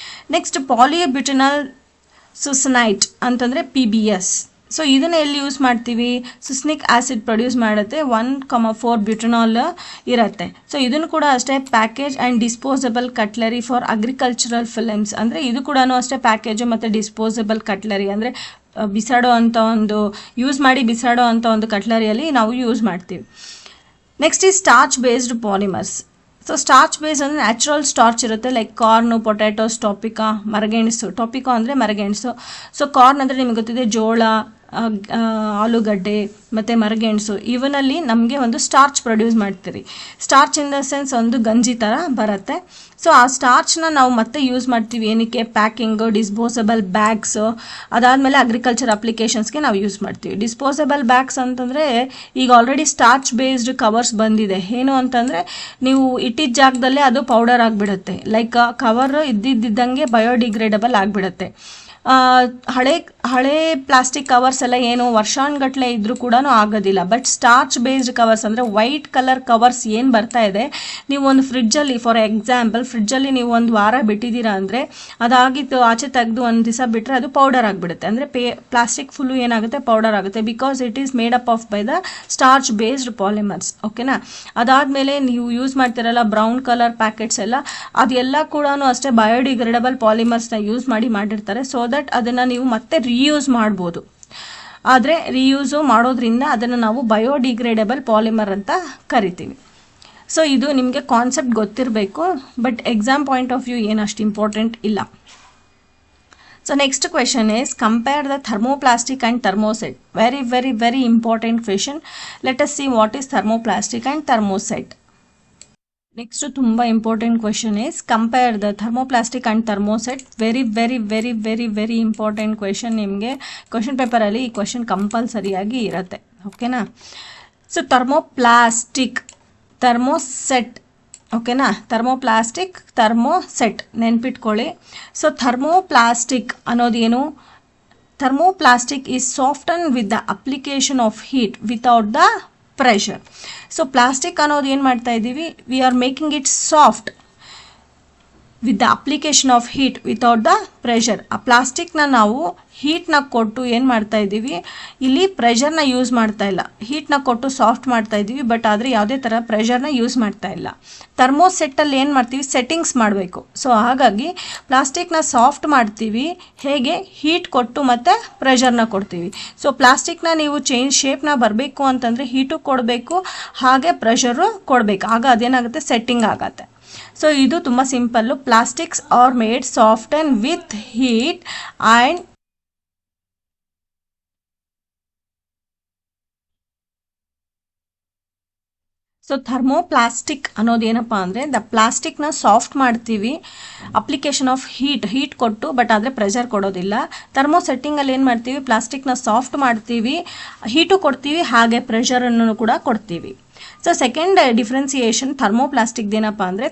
ನೆಕ್ಸ್ಟ್ ಪಾಲಿಬ್ಯೂಟನಲ್ ಸುಸನೈಟ್ ಅಂತಂದರೆ PBS. ಸೊ ಇದನ್ನು ಎಲ್ಲಿ ಯೂಸ್ ಮಾಡ್ತೀವಿ? ಸುಸ್ನಿಕ್ ಆ್ಯಸಿಡ್ ಪ್ರೊಡ್ಯೂಸ್ ಮಾಡುತ್ತೆ, 1,4 ಬ್ಯೂಟನಾಲ್ ಇರುತ್ತೆ. ಸೊ ಇದನ್ನು ಕೂಡ ಅಷ್ಟೇ package and disposable cutlery for agricultural films. ಅಂದರೆ ಇದು ಕೂಡ ಅಷ್ಟೇ ಪ್ಯಾಕೇಜು ಮತ್ತು ಡಿಸ್ಪೋಸಬಲ್ ಕಟ್ಲರಿ ಅಂದರೆ ಬಿಸಾಡೋ ಅಂಥ ಒಂದು ಬಿಸಾಡೋ ಅಂಥ ಒಂದು ಕಟ್ಲರಿಯಲ್ಲಿ ನಾವು ಯೂಸ್ ಮಾಡ್ತೀವಿ. ನೆಕ್ಸ್ಟ್ ಈ starch based polymers. So starch base ಅಂದರೆ ನ್ಯಾಚುರಲ್ ಸ್ಟಾರ್ಚ್ ಇರುತ್ತೆ, ಲೈಕ್ ಕಾರ್ನು, ಪೊಟ್ಯಾಟೋಸ್, ಟೊಪಿಕಾ, ಮರಗೆಣಸು. ಟೊಪಿಕಾ ಅಂದರೆ ಮರಗೆಣಸು. ಸೊ ಕಾರ್ನ್ ಅಂದರೆ ನಿಮಗೆ ಗೊತ್ತಿದೆ ಜೋಳ, ಆಲೂಗಡ್ಡೆ ಮತ್ತು ಮರಗೆಣಸು. ಇವನಲ್ಲಿ ನಮಗೆ ಒಂದು ಸ್ಟಾರ್ಚ್ ಪ್ರೊಡ್ಯೂಸ್ ಮಾಡ್ತೀರಿ. ಸ್ಟಾರ್ಚ್ ಇನ್ ದ ಸೆನ್ಸ್ ಒಂದು ಗಂಜಿ ಥರ ಬರುತ್ತೆ. ಸೊ ಆ ಸ್ಟಾರ್ಚ್ನ ನಾವು ಮತ್ತೆ ಯೂಸ್ ಮಾಡ್ತೀವಿ. ಏನಕ್ಕೆ? ಪ್ಯಾಕಿಂಗು, ಡಿಸ್ಪೋಸಬಲ್ ಬ್ಯಾಗ್ಸು, ಅದಾದಮೇಲೆ ಅಗ್ರಿಕಲ್ಚರ್ ಅಪ್ಲಿಕೇಶನ್ಸ್ಗೆ ನಾವು ಯೂಸ್ ಮಾಡ್ತೀವಿ. ಡಿಸ್ಪೋಸಬಲ್ ಬ್ಯಾಗ್ಸ್ ಅಂತಂದರೆ ಈಗ ಆಲ್ರೆಡಿ ಸ್ಟಾರ್ಚ್ ಬೇಸ್ಡ್ ಕವರ್ಸ್ ಬಂದಿದೆ. ಏನು ಅಂತಂದರೆ ನೀವು ಇಟ್ಟಿದ್ದ ಜಾಗದಲ್ಲೇ ಅದು ಪೌಡರ್ ಆಗಿಬಿಡುತ್ತೆ, ಲೈಕ್ ಕವರ್ ಇದ್ದಿದ್ದಂಗೆ ಬಯೋಡಿಗ್ರೇಡಬಲ್ ಆಗಿಬಿಡುತ್ತೆ. ಹಳೆ ಪ್ಲಾಸ್ಟಿಕ್ ಕವರ್ಸ್ ಎಲ್ಲ ಏನು ವರ್ಷಾನುಗಟ್ಟಲೆ ಇದ್ರೂ ಕೂಡ ಆಗೋದಿಲ್ಲ. ಬಟ್ ಸ್ಟಾರ್ಚ್ ಬೇಸ್ಡ್ ಕವರ್ಸ್ ಅಂದರೆ ವೈಟ್ ಕಲರ್ ಕವರ್ಸ್ ಏನು ಬರ್ತಾ ಇದೆ, ನೀವು ಒಂದು ಫ್ರಿಡ್ಜಲ್ಲಿ, ಫಾರ್ ಎಕ್ಸಾಂಪಲ್ ಫ್ರಿಡ್ಜಲ್ಲಿ ನೀವು ಒಂದು ವಾರ ಬಿಟ್ಟಿದ್ದೀರಾ ಅಂದರೆ ಅದಾಗಿತ್ತು ಆಚೆ ತೆಗೆದು ಒಂದು ದಿವಸ ಬಿಟ್ಟರೆ ಅದು ಪೌಡರ್ ಆಗಿಬಿಡುತ್ತೆ. ಅಂದರೆ ಪ್ಲಾಸ್ಟಿಕ್ ಫುಲ್ಲು ಏನಾಗುತ್ತೆ? ಪೌಡರ್ ಆಗುತ್ತೆ. Because it is made up of by the starch based polymers. ಓಕೆನಾ? ಅದಾದಮೇಲೆ ನೀವು ಯೂಸ್ ಮಾಡ್ತಿರಲ್ಲ ಬ್ರೌನ್ ಕಲರ್ ಪ್ಯಾಕೆಟ್ಸ್ ಎಲ್ಲ, ಅದೆಲ್ಲ ಕೂಡ ಅಷ್ಟೇ ಬಯೋಡಿಗ್ರೇಡಬಲ್ ಪಾಲಿಮರ್ಸ್ನ ಯೂಸ್ ಮಾಡಿರ್ತಾರೆ. ಸೊ ದಟ್ ಅದನ್ನು ನೀವು ಮತ್ತೆ ರೀಯೂಸ್ ಮಾಡ್ಬೋದು. ಆದರೆ ರೀಯೂಸು ಮಾಡೋದ್ರಿಂದ ಅದನ್ನು ನಾವು ಬಯೋಡಿಗ್ರೇಡಬಲ್ ಪಾಲಿಮರ್ ಅಂತ ಕರಿತೀವಿ. ಸೊ ಇದು ನಿಮಗೆ ಕಾನ್ಸೆಪ್ಟ್ ಗೊತ್ತಿರಬೇಕು, but exam point of view ಏನಷ್ಟು ಇಂಪಾರ್ಟೆಂಟ್ ಇಲ್ಲ. So next question is compare the thermoplastic and thermoset. Very very very important question. Let us see what is thermoplastic and thermoset. Next ತುಂಬ important question is compare the thermoplastic and thermoset. Very very very very very important question. ನಿಮಗೆ question ಪೇಪರಲ್ಲಿ ಈ question ಕಂಪಲ್ಸರಿಯಾಗಿ ಇರುತ್ತೆ. ಓಕೆನಾ? So thermoplastic, thermoset. ಓಕೆನಾ? Thermoplastic, thermoset ನೆನ್ಪಿಟ್ಕೊಳ್ಳಿ. So thermoplastic ಅನ್ನೋದೇನು? Thermoplastic is soften with the application of heat without the pressure. So plastic ಅನ್ನೋದು ಏನು ಮಾಡ್ತಾ ಇದ್ದೀವಿ? We are making it soft with the application of heat without the pressure. ಆ ಪ್ಲಾಸ್ಟಿಕ್ನ ನಾವು ಹೀಟ್ನ ಕೊಟ್ಟು ಏನು ಮಾಡ್ತಾ ಇದ್ದೀವಿ? ಇಲ್ಲಿ ಪ್ರೆಷರ್ನ ಯೂಸ್ ಮಾಡ್ತಾ ಇಲ್ಲ, ಹೀಟ್ನ ಕೊಟ್ಟು ಸಾಫ್ಟ್ ಮಾಡ್ತಾ ಇದ್ದೀವಿ. ಬಟ್ ಆದರೆ ಯಾವುದೇ ಥರ ಪ್ರೆಷರ್ನ ಯೂಸ್ ಮಾಡ್ತಾ ಇಲ್ಲ. ಥರ್ಮೋಸೆಟ್ಟಲ್ಲಿ ಏನು ಮಾಡ್ತೀವಿ? ಸೆಟ್ಟಿಂಗ್ಸ್ ಮಾಡಬೇಕು. ಸೊ ಹಾಗಾಗಿ ಪ್ಲಾಸ್ಟಿಕ್ನ ಸಾಫ್ಟ್ ಮಾಡ್ತೀವಿ. ಹೇಗೆ? ಹೀಟ್ ಕೊಟ್ಟು ಮತ್ತು ಪ್ರೆಷರ್ನ ಕೊಡ್ತೀವಿ. ಸೊ ಪ್ಲಾಸ್ಟಿಕ್ನ ನೀವು ಶೇಪ್ನ ಬರಬೇಕು ಅಂತಂದರೆ ಹೀಟು ಕೊಡಬೇಕು, ಹಾಗೆ ಪ್ರೆಷರು ಕೊಡಬೇಕು. ಆಗ ಅದೇನಾಗುತ್ತೆ? ಸೆಟ್ಟಿಂಗ್ ಆಗುತ್ತೆ. ಸೊ ಇದು ತುಂಬ simple. Plastics are made soften with heat and so thermoplastic ಅನ್ನೋದೇನಪ್ಪ ಅಂದರೆ ದ ಪ್ಲಾಸ್ಟಿಕ್ನ ಸಾಫ್ಟ್ ಮಾಡ್ತೀವಿ ಅಪ್ಲಿಕೇಶನ್ ಆಫ್ ಹೀಟ್ ಕೊಟ್ಟು, ಬಟ್ ಆದರೆ ಪ್ರೆಷರ್ ಕೊಡೋದಿಲ್ಲ. ಥರ್ಮೋಸೆಟ್ಟಿಂಗಲ್ಲಿ ಏನು ಮಾಡ್ತೀವಿ? ಪ್ಲಾಸ್ಟಿಕ್ನ ಸಾಫ್ಟ್ ಮಾಡ್ತೀವಿ, ಹೀಟು ಕೊಡ್ತೀವಿ, ಹಾಗೆ ಪ್ರೆಷರನ್ನು ಕೂಡ ಕೊಡ್ತೀವಿ. ಸೊ ಸೆಕೆಂಡ್ ಡಿಫ್ರೆನ್ಸಿಯೇಷನ್ ಥರ್ಮೋಪ್ಲಾಸ್ಟಿಕ್ದೇನಪ್ಪ ಅಂದರೆ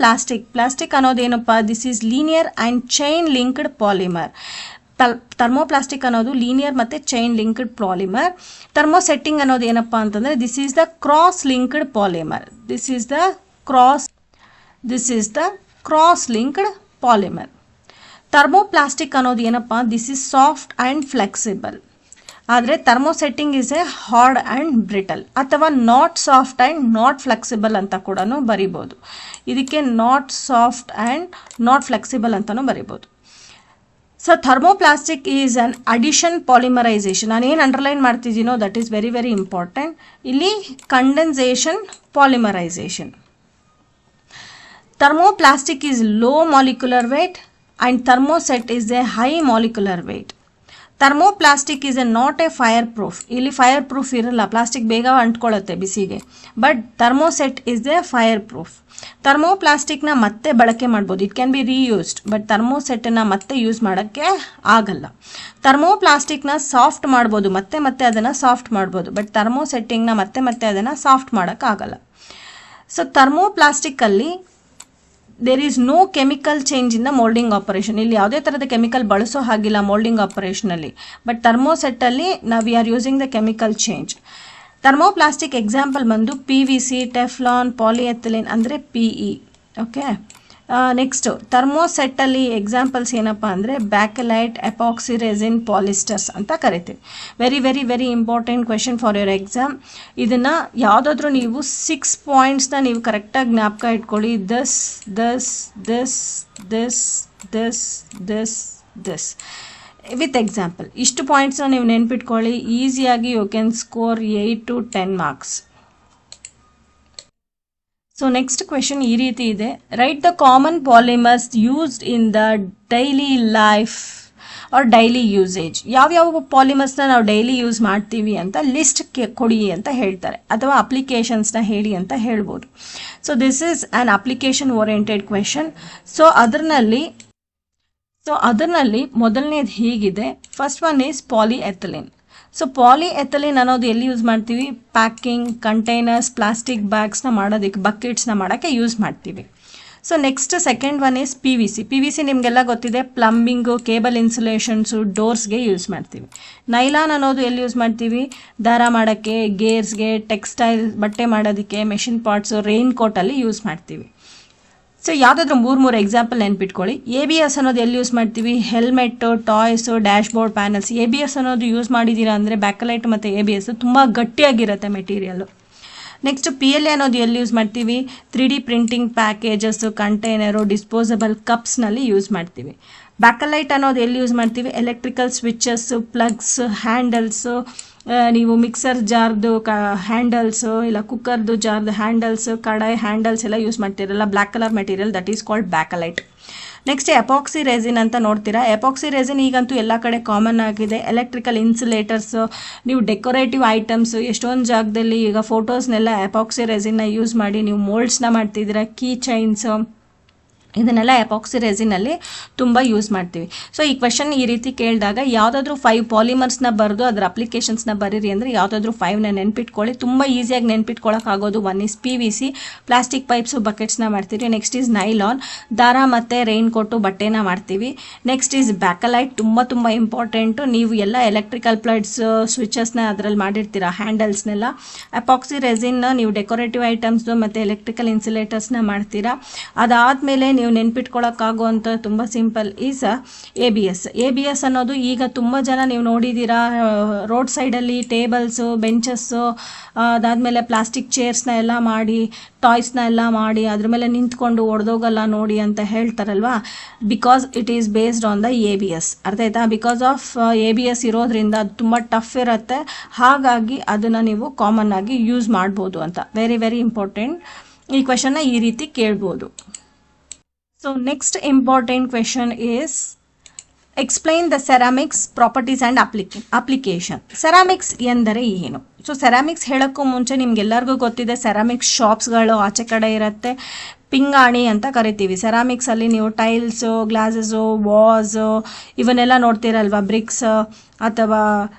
ಪ್ಲಾಸ್ಟಿಕ್ ಅನ್ನೋದೇನಪ್ಪ? This is linear and chain linked polymer. Thermoplastic ಅನ್ನೋದು ಲೀನಿಯರ್ ಮತ್ತು ಚೈನ್ ಲಿಂಕ್ಡ್ ಪಾಲಿಮರ್. ಥರ್ಮೋಸೆಟ್ಟಿಂಗ್ ಅನ್ನೋದು ಏನಪ್ಪ ಅಂತಂದರೆ this is the cross linked polymer. This is the cross linked polymer. Thermoplastic ಅನ್ನೋದು ಏನಪ್ಪ? This is soft and flexible. ಆದರೆ thermosetting is a hard and brittle, ಅಥವಾ not soft and not flexible ಅಂತ ಕೂಡ ಬರಿಬೋದು. ಇದಕ್ಕೆ not soft and not flexible ಅಂತಲೂ ಬರಿಬೋದು. So thermoplastic is an addition polymerisation. ನಾನೇನು ಅಂಡರ್ಲೈನ್ ಮಾಡ್ತಿದ್ದೀನೋ that is very very important. ಇಲ್ಲಿ condensation, polymerisation. Thermoplastic is low molecular weight and thermoset is a high molecular weight. Thermoplastic is a not a fire proof. ಇಲ್ಲಿ fire proof ಇರಲ್ಲ, plastic ಬೇಗ ಅಂಟ್ಕೊಳ್ಳುತ್ತೆ ಬಿಸಿಗೆ. But thermoset is a fire proof. ಥರ್ಮೋಪ್ಲಾಸ್ಟಿಕ್ನ ಮತ್ತೆ ಬಳಕೆ ಮಾಡ್ಬೋದು, it can be reused. But ಥರ್ಮೋಸೆಟ್ಟನ್ನು ಮತ್ತೆ ಯೂಸ್ ಮಾಡೋಕ್ಕೆ ಆಗಲ್ಲ. ಥರ್ಮೋಪ್ಲಾಸ್ಟಿಕ್ನ ಸಾಫ್ಟ್ ಮಾಡ್ಬೋದು, ಮತ್ತೆ ಮತ್ತೆ ಅದನ್ನು ಸಾಫ್ಟ್ ಮಾಡ್ಬೋದು. ಬಟ್ ಥರ್ಮೋಸೆಟ್ಟಿಂಗ್ನ ಮತ್ತೆ ಮತ್ತೆ ಅದನ್ನು ಸಾಫ್ಟ್ ಮಾಡೋಕ್ಕಾಗಲ್ಲ. ಸೊ ಥರ್ಮೋಪ್ಲಾಸ್ಟಿಕ್ಕಲ್ಲಿ there is no chemical change in the moulding operation. ಇಲ್ಲಿ ಯಾವುದೇ ಥರದ ಕೆಮಿಕಲ್ ಬಳಸೋ ಹಾಗಿಲ್ಲ ಮೋಲ್ಡಿಂಗ್ ಆಪರೇಷನಲ್ಲಿ. ಬಟ್ ಥರ್ಮೋಸೆಟ್ಟಲ್ಲಿ we are using the chemical change. Thermoplastic example ಬಂದು PVC, ಟೆಫ್ಲಾನ್, ಪಾಲಿಎಥಿಲಿನ್ ಅಂದರೆ PE. ಓಕೆ, ನೆಕ್ಸ್ಟು ಥರ್ಮೋಸೆಟ್ಟಲ್ಲಿ ಎಕ್ಸಾಂಪಲ್ಸ್ ಏನಪ್ಪ ಅಂದರೆ ಬ್ಯಾಕಲೈಟ್, ಎಪಾಕ್ಸಿ ರೆಸಿನ್, ಪಾಲಿಸ್ಟರ್ಸ್ ಅಂತ ಕರಿತೀವಿ. Very very very important question for your exam. ಇದನ್ನು ಯಾವುದಾದ್ರೂ ನೀವು 6 ಪಾಯಿಂಟ್ಸ್ನ ನೀವು ಕರೆಕ್ಟಾಗಿ ಜ್ಞಾಪಕ ಇಟ್ಕೊಳ್ಳಿ. This this this this this this this with example. ಇಷ್ಟು ಪಾಯಿಂಟ್ಸ್ನ ನೀವು ನೆನ್ಪಿಟ್ಕೊಳ್ಳಿ. ಈಸಿಯಾಗಿ you can score 8 to 10 marks. So next question ಈ ರೀತಿ ಇದೆ. Write the common polymers used in the daily life or daily usage. ಯಾವ್ಯಾವ ಪಾಲಿಮರ್ಸ್ನ ನಾವು ಡೈಲಿ ಯೂಸ್ ಮಾಡ್ತೀವಿ ಅಂತ ಲಿಸ್ಟ್ ಕೊಡಿ ಅಂತ ಹೇಳ್ತಾರೆ, ಅಥವಾ ಅಪ್ಲಿಕೇಶನ್ಸ್ನ ಹೇಳಿ ಅಂತ ಹೇಳ್ಬೋದು. So this is an application oriented question. So ಅದರಲ್ಲಿ ಮೊದಲನೇದು ಹೀಗಿದೆ. First one is polyethylene. So polyethylene ಅನ್ನೋದು ಎಲ್ಲಿ ಯೂಸ್ ಮಾಡ್ತೀವಿ? ಪ್ಯಾಕಿಂಗ್, ಕಂಟೈನರ್ಸ್, ಪ್ಲಾಸ್ಟಿಕ್ ಬ್ಯಾಗ್ಸ್ನ ಮಾಡೋದಕ್ಕೆ, ಬಕೆಟ್ಸ್ನ ಮಾಡೋಕ್ಕೆ ಯೂಸ್ ಮಾಡ್ತೀವಿ. So next second one is PVC ನಿಮಗೆಲ್ಲ ಗೊತ್ತಿದೆ, ಪ್ಲಂಬಿಂಗು, ಕೇಬಲ್ ಇನ್ಸುಲೇಷನ್ಸು, ಡೋರ್ಸ್ಗೆ ಯೂಸ್ ಮಾಡ್ತೀವಿ. ನೈಲಾನ್ ಅನ್ನೋದು ಎಲ್ಲಿ ಯೂಸ್ ಮಾಡ್ತೀವಿ? ದಾರ ಮಾಡೋಕ್ಕೆ, ಗೇರ್ಸ್ಗೆ, ಟೆಕ್ಸ್ಟೈಲ್ ಬಟ್ಟೆ ಮಾಡೋದಕ್ಕೆ, ಮೆಷಿನ್ ಪಾರ್ಟ್ಸು, ರೈನ್ ಕೋಟಲ್ಲಿ ಯೂಸ್ ಮಾಡ್ತೀವಿ. ಸೊ ಯಾವುದಾದ್ರೂ 3 ಎಕ್ಸಾಂಪಲ್ ನೆನ್ಪಿಟ್ಕೊಳ್ಳಿ. ABS ಅನ್ನೋದು ಎಲ್ಲಿ ಯೂಸ್ ಮಾಡ್ತೀವಿ? Helmet, toys, dashboard panels. ABS ಅನ್ನೋದು ಯೂಸ್ ಮಾಡಿದ್ದೀರಾ ಅಂದರೆ ಬ್ಯಾಕಲೈಟ್ ಮತ್ತು ABS ತುಂಬ ಗಟ್ಟಿಯಾಗಿರುತ್ತೆ ಮೆಟೀರಿಯಲ್ಲು. ನೆಕ್ಸ್ಟ್ PLA ಅನ್ನೋದು ಎಲ್ಲಿ ಯೂಸ್ ಮಾಡ್ತೀವಿ? 3D printing packages, containers, disposable ಕಪ್ಸ್ನಲ್ಲಿ ಯೂಸ್ ಮಾಡ್ತೀವಿ. ಬ್ಯಾಕಲೈಟ್ ಅನ್ನೋದು ಎಲ್ಲಿ ಯೂಸ್ ಮಾಡ್ತೀವಿ? ಎಲೆಕ್ಟ್ರಿಕಲ್ ಸ್ವಿಚಸ್ಸು, ಪ್ಲಗ್ಸ್, ಹ್ಯಾಂಡಲ್ಸು, ನೀವು ಮಿಕ್ಸರ್ ಜಾರ್ದು ಹ್ಯಾಂಡಲ್ಸು, ಇಲ್ಲ ಕುಕ್ಕರ್ದು ಜಾರ್ದು ಹ್ಯಾಂಡಲ್ಸು, ಕಡಾಯಿ ಹ್ಯಾಂಡಲ್ಸ್ ಎಲ್ಲ ಯೂಸ್ ಮಾಡ್ತಿರಲ್ಲ, black colour material, that is called Bakelite. Next epoxy resin ಅಂತ ನೋಡ್ತೀರಾ. ಎಪಾಕ್ಸಿ ರೆಸಿನ್ ಈಗಂತೂ ಎಲ್ಲ ಕಡೆ ಕಾಮನ್ ಆಗಿದೆ. ಎಲೆಕ್ಟ್ರಿಕಲ್ ಇನ್ಸುಲೇಟರ್ಸು, ನೀವು ಡೆಕೋರೇಟಿವ್ ಐಟಮ್ಸು, ಎಷ್ಟೊಂದು ಜಾಗದಲ್ಲಿ ಈಗ ಫೋಟೋಸ್ನೆಲ್ಲ ಎಪಾಕ್ಸಿ ರೆಸಿನ್ನ ಯೂಸ್ ಮಾಡಿ ನೀವು ಮೋಲ್ಡ್ಸ್ನ ಮಾಡ್ತಿದ್ದೀರಾ. ಕೀ ಚೈನ್ಸು, ಇದನ್ನೆಲ್ಲ ಎಪಾಕ್ಸಿ ರೆಸಿನಲ್ಲಿ ತುಂಬ ಯೂಸ್ ಮಾಡ್ತೀವಿ. ಸೊ ಈ ಕ್ವೆಶನ್ ಈ ರೀತಿ ಕೇಳಿದಾಗ ಯಾವುದಾದ್ರೂ 5 ಪಾಲಿಮರ್ಸ್ನ ಬರೆದು ಅದರ ಅಪ್ಲಿಕೇಶನ್ಸ್ನ ಬರೀರಿ ಅಂದರೆ ಯಾವುದಾದ್ರೂ 5ನ ನೆನ್ಪಿಟ್ಕೊಳ್ಳಿ. ತುಂಬ ಈಸಿಯಾಗಿ ನೆನ್ಪಿಟ್ಕೊಳ್ಳೋಕ್ಕಾಗೋದು. 1 ಈಸ್ PVC, ಪ್ಲಾಸ್ಟಿಕ್ ಪೈಪ್ಸು, ಬಕೆಟ್ಸ್ನ ಮಾಡ್ತೀವಿ. ನೆಕ್ಸ್ಟ್ ಈಸ್ ನೈಲಾನ್, ದಾರ ಮತ್ತು ರೈನ್ ಕೋಟು, ಬಟ್ಟೆನ ಮಾಡ್ತೀವಿ. ನೆಕ್ಸ್ಟ್ ಈಸ್ ಬ್ಯಾಕಲೈಟ್, ತುಂಬ ಇಂಪಾರ್ಟೆಂಟು. ನೀವು ಎಲ್ಲ ಎಲೆಕ್ಟ್ರಿಕಲ್ ಪ್ಲಗ್ಸ್, ಸ್ವಿಚಸ್ನ ಅದರಲ್ಲಿ ಮಾಡಿರ್ತೀರ, ಹ್ಯಾಂಡಲ್ಸ್ನೆಲ್ಲ. ಎಪಾಕ್ಸಿ ರೆಸಿನ್ನ ನೀವು ಡೆಕೋರೇಟಿವ್ ಐಟಮ್ಸು ಮತ್ತು ಎಲೆಕ್ಟ್ರಿಕಲ್ ಇನ್ಸುಲೇಟರ್ಸ್ನ ಮಾಡ್ತೀರಾ. ಅದಾದಮೇಲೆ ನೀವು ನೆನ್ಪಿಟ್ಕೊಳ್ಳೋಕ್ಕಾಗುವಂಥ ತುಂಬ ಸಿಂಪಲ್ ಈಸ್ ABS ಅನ್ನೋದು ಈಗ ತುಂಬ ಜನ ನೀವು ನೋಡಿದ್ದೀರಾ ರೋಡ್ ಸೈಡಲ್ಲಿ ಟೇಬಲ್ಸು, ಬೆಂಚಸ್ಸು, ಅದಾದಮೇಲೆ ಪ್ಲಾಸ್ಟಿಕ್ ಚೇರ್ಸ್ನ ಎಲ್ಲ ಮಾಡಿ, ಟಾಯ್ಸ್ನ ಎಲ್ಲ ಮಾಡಿ ಅದ್ರ ಮೇಲೆ ನಿಂತ್ಕೊಂಡು ಒಡೆದೋಗಲ್ಲ ನೋಡಿ ಅಂತ ಹೇಳ್ತಾರಲ್ವಾ. Because it is based on the ABS. ಅರ್ಥ ಆಯ್ತಾ? ಬಿಕಾಸ್ ಆಫ್ ABS ಇರೋದ್ರಿಂದ ಅದು ತುಂಬ ಟಫ್ ಇರುತ್ತೆ, ಹಾಗಾಗಿ ಅದನ್ನು ನೀವು ಕಾಮನ್ ಆಗಿ ಯೂಸ್ ಮಾಡ್ಬೋದು ಅಂತ. Very very important. ಈ ಕ್ವೆಶನ್ನ ಈ ರೀತಿ ಕೇಳ್ಬೋದು. So next important question is explain the ceramics properties and application. Ceramics ಎಂದರೆ ಏನು? ಸೊ ಸೆರಾಮಿಕ್ಸ್ ಹೇಳೋಕ್ಕೂ ಮುಂಚೆ ನಿಮ್ಗೆಲ್ಲರಿಗೂ ಗೊತ್ತಿದೆ, ಸೆರಾಮಿಕ್ಸ್ ಶಾಪ್ಸ್ಗಳು ಆಚೆ ಕಡೆ ಇರುತ್ತೆ. ಪಿಂಗಾಣಿ ಅಂತ ಕರಿತೀವಿ. ಸೆರಾಮಿಕ್ಸಲ್ಲಿ ನೀವು ಟೈಲ್ಸು, ಗ್ಲಾಸಸ್ಸು, ವಾಸು ಇವನ್ನೆಲ್ಲ ನೋಡ್ತೀರಲ್ವ, ಬ್ರಿಕ್ಸ್ ಅಥವಾ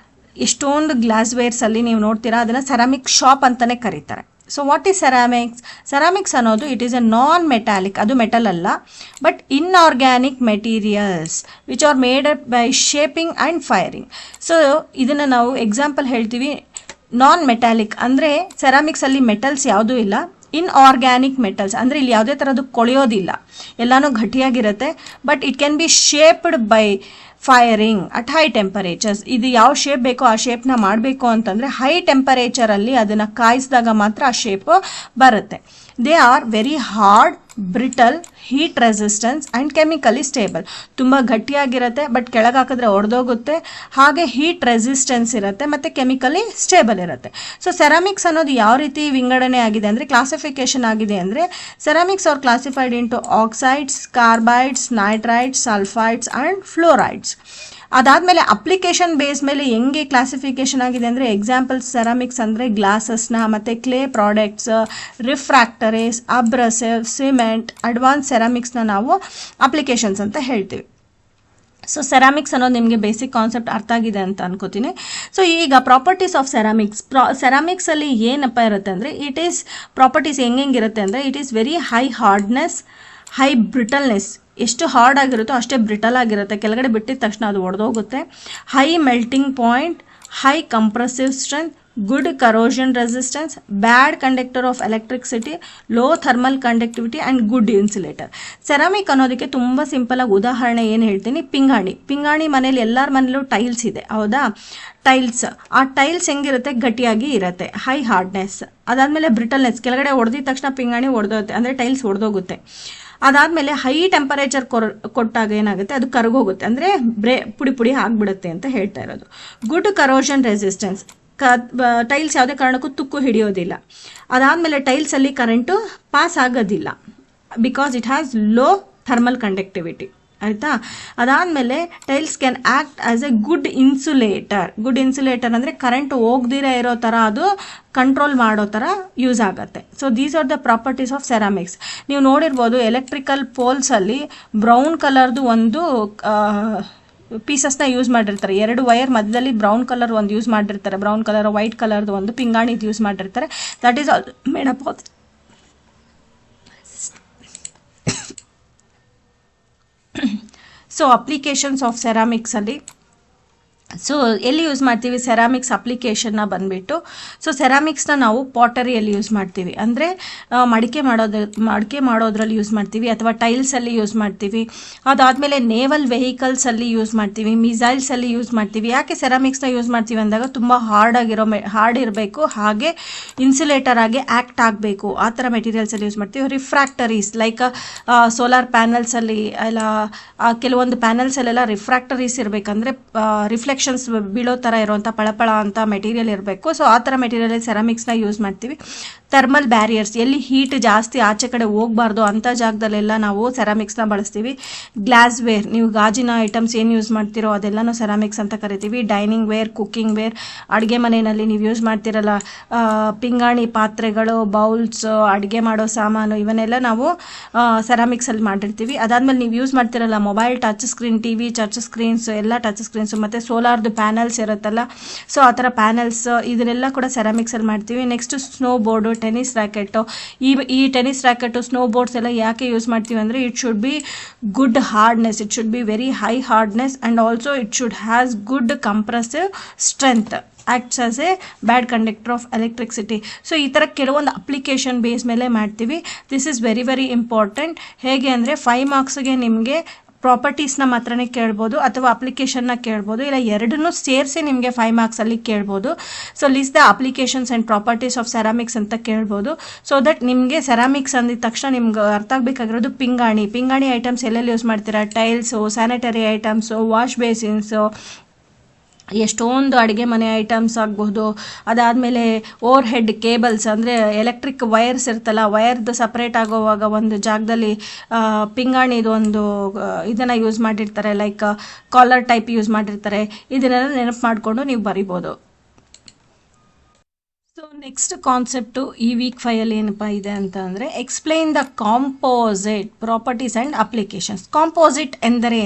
ಎಷ್ಟೊಂದು ಗ್ಲಾಸ್ವೇರ್ಸಲ್ಲಿ ನೀವು ನೋಡ್ತೀರಾ, ಅದನ್ನು ಸೆರಾಮಿಕ್ ಶಾಪ್ ಅಂತಲೇ ಕರೀತಾರೆ. So what is ceramics? Ceramics ಅನ್ನೋದು it is a non metallic, ಅದು ಮೆಟಲ್ ಅಲ್ಲ, but inorganic materials which are made by shaping and firing. So ಇದನ್ನು ನಾವು ಎಕ್ಸಾಂಪಲ್ ಹೇಳ್ತೀವಿ. ನಾನ್ ಮೆಟಾಲಿಕ್ ಅಂದರೆ ಸೆರಾಮಿಕ್ಸಲ್ಲಿ ಮೆಟಲ್ಸ್ ಯಾವುದೂ ಇಲ್ಲ. ಇನ್ಆರ್ಗ್ಯಾನಿಕ್ ಮೆಟಲ್ಸ್ ಅಂದರೆ ಇಲ್ಲಿ ಯಾವುದೇ ಥರದ್ದು ಕೊಳೆಯೋದಿಲ್ಲ, ಎಲ್ಲನೂ ಗಟ್ಟಿಯಾಗಿರುತ್ತೆ. But it can be shaped by firing at high temperatures. ಇದು ಯಾವ ಶೇಪ್ ಬೇಕೋ ಆ ಶೇಪ್ನ ಮಾಡಬೇಕು ಅಂತಂದರೆ ಹೈ ಟೆಂಪರೇಚರಲ್ಲಿ ಅದನ್ನು ಕಾಯಿಸಿದಾಗ ಮಾತ್ರ ಆ ಶೇಪ್ ಬರುತ್ತೆ. They are very hard, brittle, heat resistance and chemically stable. ತುಂಬ ಗಟ್ಟಿಯಾಗಿರುತ್ತೆ, ಬಟ್ ಕೆಳಗೆ ಹಾಕಿದ್ರೆ ಒಡೆದೋಗುತ್ತೆ. ಹಾಗೆ ಹೀಟ್ ರೆಸಿಸ್ಟೆನ್ಸ್ ಇರುತ್ತೆ ಮತ್ತು ಕೆಮಿಕಲಿ ಸ್ಟೇಬಲ್ ಇರುತ್ತೆ. ಸೊ ಸೆರಾಮಿಕ್ಸ್ ಅನ್ನೋದು ಯಾವ ರೀತಿ ವಿಂಗಡಣೆ ಆಗಿದೆ ಅಂದರೆ, ಕ್ಲಾಸಿಫಿಕೇಶನ್ ಆಗಿದೆ ಅಂದರೆ, ceramics are classified into oxides, carbides, nitrides, sulphides and fluorides. ಅದಾದಮೇಲೆ ಅಪ್ಲಿಕೇಶನ್ ಬೇಸ್ ಮೇಲೆ ಹೆಂಗೆ ಕ್ಲಾಸಿಫಿಕೇಶನ್ ಆಗಿದೆ ಅಂದರೆ, ಎಕ್ಸಾಂಪಲ್ಸ್ ಸೆರಾಮಿಕ್ಸ್ ಅಂದರೆ ಗ್ಲಾಸಸ್ನ, ಮತ್ತು ಕ್ಲೇ ಪ್ರಾಡಕ್ಟ್ಸ್, ರಿಫ್ರಾಕ್ಟರೀಸ್, ಅಬ್ರಸಿವ್, ಸಿಮೆಂಟ್, ಅಡ್ವಾನ್ಸ್ ಸೆರಾಮಿಕ್ಸ್ನ ನಾವು ಅಪ್ಲಿಕೇಶನ್ಸ್ ಅಂತ ಹೇಳ್ತೀವಿ. ಸೊ ಸೆರಾಮಿಕ್ಸ್ ಅನ್ನೋದು ನಿಮಗೆ ಬೇಸಿಕ್ ಕಾನ್ಸೆಪ್ಟ್ ಅರ್ಥ ಆಗಿದೆ ಅಂತ ಅನ್ಕೋತೀನಿ. ಸೊ ಈಗ ಪ್ರಾಪರ್ಟೀಸ್ ಆಫ್ ಸೆರಾಮಿಕ್ಸ್. ಸೆರಾಮಿಕ್ಸಲ್ಲಿ ಏನಪ್ಪ ಇರುತ್ತೆ ಅಂದರೆ, ಇಟ್ ಈಸ್ ಪ್ರಾಪರ್ಟೀಸ್ ಹೆಂಗಿರುತ್ತೆ ಅಂದರೆ, it is very high hardness, high brittleness. ಎಷ್ಟು ಹಾರ್ಡ್ ಆಗಿರುತ್ತೋ ಅಷ್ಟೇ ಬ್ರಿಟಲ್ ಆಗಿರುತ್ತೆ, ಕೆಳಗಡೆ ಬಿಟ್ಟಿದ ತಕ್ಷಣ ಅದು ಒಡೆದೋಗುತ್ತೆ. High melting point, high compressive strength, good corrosion resistance, bad conductor of electricity, low thermal conductivity and good insulator. Ceramic ಅನ್ನೋದಕ್ಕೆ ತುಂಬ ಸಿಂಪಲಾಗಿ ಉದಾಹರಣೆ ಏನು ಹೇಳ್ತೀನಿ, ಪಿಂಗಾಣಿ ಮನೇಲಿ ಎಲ್ಲರ ಮನೇಲೂ ಟೈಲ್ಸ್ ಇದೆ, ಹೌದಾ? ಟೈಲ್ಸ್, ಆ ಟೈಲ್ಸ್ ಹೆಂಗಿರುತ್ತೆ, ಗಟ್ಟಿಯಾಗಿ ಇರುತ್ತೆ, ಹೈ ಹಾರ್ಡ್ನೆಸ್. ಅದಾದಮೇಲೆ ಬ್ರಿಟಲ್ನೆಸ್, ಕೆಳಗಡೆ ಹೊಡೆದಿದ ತಕ್ಷಣ ಪಿಂಗಾಣಿ ಒಡೆದೋಗುತ್ತೆ, ಅಂದರೆ ಟೈಲ್ಸ್ ಒಡೆದೋಗುತ್ತೆ. ಅದಾದಮೇಲೆ ಹೈ ಟೆಂಪರೇಚರ್ ಕೊಟ್ಟಾಗ ಏನಾಗುತ್ತೆ, ಅದು ಕರಗೋಗುತ್ತೆ, ಅಂದರೆ ಪುಡಿ ಆಗಿಬಿಡುತ್ತೆ ಅಂತ ಹೇಳ್ತಾ ಇರೋದು. ಗುಡ್ ಕರೋಷನ್ ರೆಸಿಸ್ಟೆನ್ಸ್, ಟೈಲ್ಸ್ ಯಾವುದೇ ಕಾರಣಕ್ಕೂ ತುಕ್ಕು ಹಿಡಿಯೋದಿಲ್ಲ. ಅದಾದಮೇಲೆ ಟೈಲ್ಸಲ್ಲಿ ಕರೆಂಟು ಪಾಸ್ ಆಗೋದಿಲ್ಲ, because it has low thermal conductivity, ಆಯಿತಾ? ಅದಾದಮೇಲೆ tiles can act as A good insulator ಅಂದರೆ ಕರೆಂಟ್ ಹೋಗ್ದಿರ ಇರೋ ಥರ ಅದು ಕಂಟ್ರೋಲ್ ಮಾಡೋ ಥರ ಯೂಸ್ ಆಗುತ್ತೆ. So these are the properties of ceramics. ನೀವು ನೋಡಿರ್ಬೋದು, ಎಲೆಕ್ಟ್ರಿಕಲ್ ಪೋಲ್ಸಲ್ಲಿ ಬ್ರೌನ್ ಕಲರ್ದು ಒಂದು ಪೀಸಸ್ನ ಯೂಸ್ ಮಾಡಿರ್ತಾರೆ, 2 ವೈರ್ ಮಧ್ಯದಲ್ಲಿ ಬ್ರೌನ್ ಕಲರ್ ಒಂದು ಯೂಸ್ ಮಾಡಿರ್ತಾರೆ, ಬ್ರೌನ್ ಕಲರ್ ವೈಟ್ ಕಲರ್ದು ಒಂದು ಪಿಂಗಾಣಿದು ಯೂಸ್ ಮಾಡಿರ್ತಾರೆ. That is all made up of. So applications of ಸೆರಾಮಿಕ್ಸಲ್ಲಿ, ಸೊ ಎಲ್ಲಿ ಯೂಸ್ ಮಾಡ್ತೀವಿ ಸೆರಾಮಿಕ್ಸ್ ಅಪ್ಲಿಕೇಶನ್ನ ಬಂದುಬಿಟ್ಟು, ಸೊ ಸೆರಾಮಿಕ್ಸ್ನ ನಾವು ಪಾಟರಿಯಲ್ಲಿ ಯೂಸ್ ಮಾಡ್ತೀವಿ, ಅಂದರೆ ಮಡಿಕೆ ಮಾಡೋದ್ರಲ್ಲಿ ಯೂಸ್ ಮಾಡ್ತೀವಿ, ಅಥವಾ ಟೈಲ್ಸಲ್ಲಿ ಯೂಸ್ ಮಾಡ್ತೀವಿ. ಅದಾದಮೇಲೆ ನೇವಲ್ ವೆಹಿಕಲ್ಸಲ್ಲಿ ಯೂಸ್ ಮಾಡ್ತೀವಿ, ಮಿಸೈಲ್ಸಲ್ಲಿ ಯೂಸ್ ಮಾಡ್ತೀವಿ. ಯಾಕೆ ಸೆರಾಮಿಕ್ಸ್ನ ಯೂಸ್ ಮಾಡ್ತೀವಿ ಅಂದಾಗ, ತುಂಬ ಹಾರ್ಡ್ ಇರಬೇಕು, ಹಾಗೆ ಇನ್ಸುಲೇಟರ್ ಆಗಿ ಆ್ಯಕ್ಟ್ ಆಗಬೇಕು, ಆ ಥರ ಮೆಟೀರಿಯಲ್ಸಲ್ಲಿ ಯೂಸ್ ಮಾಡ್ತೀವಿ. ರಿಫ್ರಾಕ್ಟರೀಸ್ ಲೈಕ್ ಸೋಲಾರ್ ಪ್ಯಾನಲ್ಸಲ್ಲಿ ಎಲ್ಲ, ಕೆಲವೊಂದು ಪ್ಯಾನಲ್ಸಲ್ಲೆಲ್ಲ ರಿಫ್ರಾಕ್ಟರೀಸ್ ಇರಬೇಕಂದ್ರೆ ರಿಫ್ಲೆಕ್ಷನ್ಸ್ ಬೀಳೋ ಥರ ಇರುವಂಥ ಪಳಪಳ ಅಂತ ಮೆಟೀರಿಯಲ್ ಇರಬೇಕು. ಸೊ ಆ ಥರ ಮೆಟೀರಿಯಲ್ ಸೆರಾಮಿಕ್ಸ್ನ ಯೂಸ್ ಮಾಡ್ತೀವಿ. ಥರ್ಮಲ್ ಬ್ಯಾರಿಯರ್ಸ್, ಎಲ್ಲಿ ಹೀಟ್ ಜಾಸ್ತಿ ಆಚೆ ಕಡೆ ಹೋಗಬಾರ್ದು ಅಂಥ ಜಾಗದಲ್ಲೆಲ್ಲ ನಾವು ಸೆರಾಮಿಕ್ಸ್ನ ಬಳಸ್ತೀವಿ. ಗ್ಲಾಸ್ ವೇರ್, ನೀವು ಗಾಜಿನ ಐಟಮ್ಸ್ ಏನು ಯೂಸ್ ಮಾಡ್ತೀರೋ ಅದೆಲ್ಲನೂ ಸೆರಾಮಿಕ್ಸ್ ಅಂತ ಕರಿತೀವಿ. ಡೈನಿಂಗ್ ವೇರ್, ಕುಕ್ಕಿಂಗ್ ವೇರ್, ಅಡುಗೆ ಮನೆಯಲ್ಲಿ ನೀವು ಯೂಸ್ ಮಾಡ್ತಿರಲ್ಲ ಪಿಂಗಾಣಿ ಪಾತ್ರೆಗಳು, ಬೌಲ್ಸ್, ಅಡುಗೆ ಮಾಡೋ ಸಾಮಾನು, ಇವನ್ನೆಲ್ಲ ನಾವು ಸೆರಾಮಿಕ್ಸಲ್ಲಿ ಮಾಡಿರ್ತೀವಿ. ಅದಾದಮೇಲೆ ನೀವು ಯೂಸ್ ಮಾಡ್ತಿರಲ್ಲ mobile touch screen, TV touch screens, ಎಲ್ಲ ಟಚ್ ಸ್ಕ್ರೀನ್ಸು, ಮತ್ತು ಸೋಲಾರ್ದು ಪ್ಯಾನಲ್ಸ್ ಇರುತ್ತಲ್ಲ, ಸೊ ಆ ಥರ ಪ್ಯಾನಲ್ಸ್, ಇದನ್ನೆಲ್ಲ ಕೂಡ ಸೆರಾಮಿಕ್ಸಲ್ಲಿ ಮಾಡ್ತೀವಿ. Next snowboard, tennis racket. ಈ ಟೆನ್ನಿಸ್ ರ್ಯಾಕೆಟು, ಸ್ನೋ ಬೋರ್ಡ್ಸ್ ಎಲ್ಲ ಯಾಕೆ ಯೂಸ್ ಮಾಡ್ತೀವಿ ಅಂದರೆ, it should be good hardness, it should be very high hardness, and also it should has good compressive strength, acts as a bad conductor of electricity. So ಈ ಥರ ಕೆಲವೊಂದು application base ಮೇಲೆ ಮಾಡ್ತೀವಿ. This is very very important. ಹೇಗೆ ಅಂದರೆ 5 ಮಾರ್ಕ್ಸ್ಗೆ ನಿಮಗೆ ಪ್ರಾಪರ್ಟೀಸ್ನ ಮಾತ್ರನೇ ಕೇಳ್ಬೋದು, ಅಥವಾ ಅಪ್ಲಿಕೇಶನ್ನ ಕೇಳ್ಬೋದು, ಇಲ್ಲ ಎರಡನ್ನೂ ಸೇರಿಸಿ ನಿಮಗೆ 5 ಮಾರ್ಕ್ಸಲ್ಲಿ ಕೇಳ್ಬೋದು. So list the applications and properties of ceramics ಅಂತ ಕೇಳ್ಬೋದು. ಸೊ ದಟ್ ನಿಮಗೆ ಸೆರಾಮಿಕ್ಸ್ ಅಂದಿದ ತಕ್ಷಣ ನಿಮ್ಗೆ ಅರ್ಥ ಆಗಬೇಕಾಗಿರೋದು ಪಿಂಗಾಣಿ ಐಟಮ್ಸ್ ಎಲ್ಲೆಲ್ಲಿ ಯೂಸ್ ಮಾಡ್ತೀರಾ, ಟೈಲ್ಸು, ಸ್ಯಾನಿಟರಿ ಐಟಮ್ಸು, ವಾಶ್ ಬೇಸಿನ್ಸು, ಎಷ್ಟೊಂದು ಅಡುಗೆ ಮನೆ ಐಟಮ್ಸ್ ಆಗಬಹುದು. ಅದಾದಮೇಲೆ ಓವರ್ ಹೆಡ್ ಕೇಬಲ್ಸ್, ಅಂದರೆ ಎಲೆಕ್ಟ್ರಿಕ್ ವೈರ್ಸ್ ಇರ್ತಲ್ಲ, ವೈರ್ದು ಸಪ್ರೇಟ್ ಆಗೋವಾಗ ಒಂದು ಜಾಗದಲ್ಲಿ ಪಿಂಗಾಣಿದು ಒಂದು ಇದನ್ನು ಯೂಸ್ ಮಾಡಿರ್ತಾರೆ, ಲೈಕ್ ಕಾಲರ್ ಟೈಪ್ ಯೂಸ್ ಮಾಡಿರ್ತಾರೆ. ಇದನ್ನೆಲ್ಲ ನೆನಪು ಮಾಡಿಕೊಂಡು ನೀವು ಬರಿಬೋದು. ಸೊ ನೆಕ್ಸ್ಟ್ ಕಾನ್ಸೆಪ್ಟು ಈ ವೀಕ್ 5 ಏನಪ್ಪ ಇದೆ ಅಂತ ಅಂದರೆ, explain the composite properties and applications. Composite ಎಂದರೆ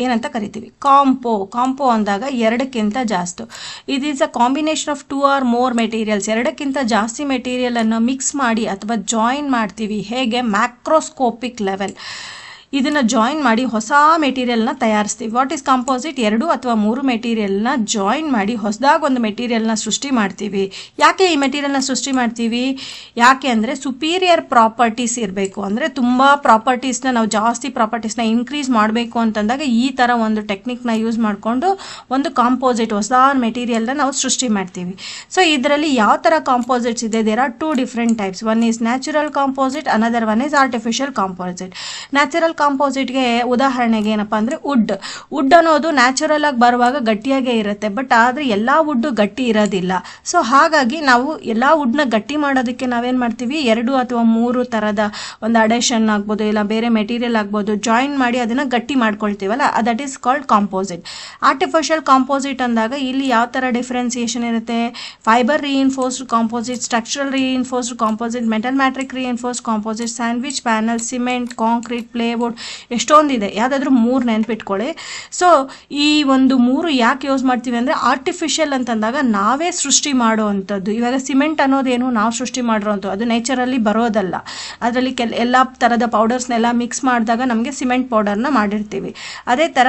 ಏನಂತ ಕರಿತೀವಿ. ಕಾಂಪೋ ಅಂದಾಗ 2ಕ್ಕಿಂತ ಜಾಸ್ತಿ. It is a combination of 2 or more materials. 2ಕ್ಕಿಂತ ಜಾಸ್ತಿ ಮೆಟೀರಿಯಲನ್ನು ಮಿಕ್ಸ್ ಮಾಡಿ ಅಥವಾ ಜಾಯಿನ್ ಮಾಡ್ತೀವಿ. ಹೇಗೆ ಮ್ಯಾಕ್ರೋಸ್ಕೋಪಿಕ್ ಲೆವೆಲ್. ಇದನ್ನು ಜಾಯಿನ್ ಮಾಡಿ ಹೊಸ ಮೆಟೀರಿಯಲ್ನ ತಯಾರಿಸ್ತೀವಿ. What is composite? 2 ಅಥವಾ 3 ಮೆಟೀರಿಯಲ್ನ ಜಾಯಿನ್ ಮಾಡಿ ಹೊಸದಾಗಿ ಒಂದು ಮೆಟೀರಿಯಲ್ನ ಸೃಷ್ಟಿ ಮಾಡ್ತೀವಿ. ಯಾಕೆ ಈ ಮೆಟೀರಿಯಲ್ನ ಸೃಷ್ಟಿ ಮಾಡ್ತೀವಿ? ಯಾಕೆ ಅಂದರೆ ಸುಪೀರಿಯರ್ ಪ್ರಾಪರ್ಟೀಸ್ ಇರಬೇಕು, ಅಂದರೆ ತುಂಬ ಪ್ರಾಪರ್ಟೀಸ್ನ ನಾವು ಜಾಸ್ತಿ ಪ್ರಾಪರ್ಟೀಸ್ನ ಇನ್ಕ್ರೀಸ್ ಮಾಡಬೇಕು ಅಂತಂದಾಗ ಈ ಥರ ಒಂದು ಟೆಕ್ನಿಕ್ನ ಯೂಸ್ ಮಾಡಿಕೊಂಡು ಒಂದು ಕಾಂಪೋಸಿಟ್ ಹೊಸ ಮೆಟೀರಿಯಲ್ನ ನಾವು ಸೃಷ್ಟಿ ಮಾಡ್ತೀವಿ. ಸೊ ಇದರಲ್ಲಿ ಯಾವ ಥರ ಕಾಂಪೋಸಿಟ್ಸ್ ಇದೆ? There are 2 different types. One is natural composite, another one is artificial composite. Natural ಕಾಂಪೋಸಿಟ್ಗೆ ಉದಾಹರಣೆಗೆ ಏನಪ್ಪ ಅಂದರೆ ವುಡ್ ಅನ್ನೋದು ನ್ಯಾಚುರಲ್ ಆಗಿ ಬರುವಾಗ ಗಟ್ಟಿಯಾಗೇ ಇರುತ್ತೆ, ಬಟ್ ಆದರೆ ಎಲ್ಲ ವುಡ್ಡು ಗಟ್ಟಿ ಇರೋದಿಲ್ಲ. ಸೊ ಹಾಗಾಗಿ ನಾವು ಎಲ್ಲ ವುಡ್ನ ಗಟ್ಟಿ ಮಾಡೋದಕ್ಕೆ ನಾವೇನು ಮಾಡ್ತೀವಿ, 2 ಅಥವಾ 3 ಥರದ ಒಂದು ಅಡೇಷನ್ ಆಗ್ಬೋದು, ಇಲ್ಲ ಬೇರೆ ಮೆಟೀರಿಯಲ್ ಆಗ್ಬೋದು, ಜಾಯಿನ್ ಮಾಡಿ ಅದನ್ನು ಗಟ್ಟಿ ಮಾಡ್ಕೊಳ್ತೀವಲ್ಲ, that is called composite. Artificial composite ಅಂದಾಗ ಇಲ್ಲಿ ಯಾವ ಥರ ಡಿಫ್ರೆನ್ಸಿಯೇಷನ್ ಇರುತ್ತೆ? Fibre reinforced composite, structural reinforced composite, metal matrix reinforced composite, sandwich panel, cement, concrete, plywood, ಎಷ್ಟೊಂದಿದೆ. ಯಾವುದಾದ್ರೂ 3 ನೆನ್ಪಿಟ್ಕೊಳ್ಳಿ. ಸೊ ಈ ಒಂದು 3 ಯಾಕೆ ಯೂಸ್ ಮಾಡ್ತೀವಿ ಅಂದರೆ ಆರ್ಟಿಫಿಷಿಯಲ್ ಅಂತಂದಾಗ ನಾವೇ ಸೃಷ್ಟಿ ಮಾಡೋ ಅಂಥದ್ದು. ಇವಾಗ ಸಿಮೆಂಟ್ ಅನ್ನೋದೇನು ನಾವು ಸೃಷ್ಟಿ ಮಾಡಿರೋಂಥದ್ದು, ಅದು ನೇಚರಲ್ಲಿ ಬರೋದಲ್ಲ. ಅದರಲ್ಲಿ ಎಲ್ಲ ಥರದ ಪೌಡರ್ಸ್ನೆಲ್ಲ ಮಿಕ್ಸ್ ಮಾಡಿದಾಗ ನಮಗೆ ಸಿಮೆಂಟ್ ಪೌಡರ್ನ ಮಾಡಿರ್ತೀವಿ. ಅದೇ ಥರ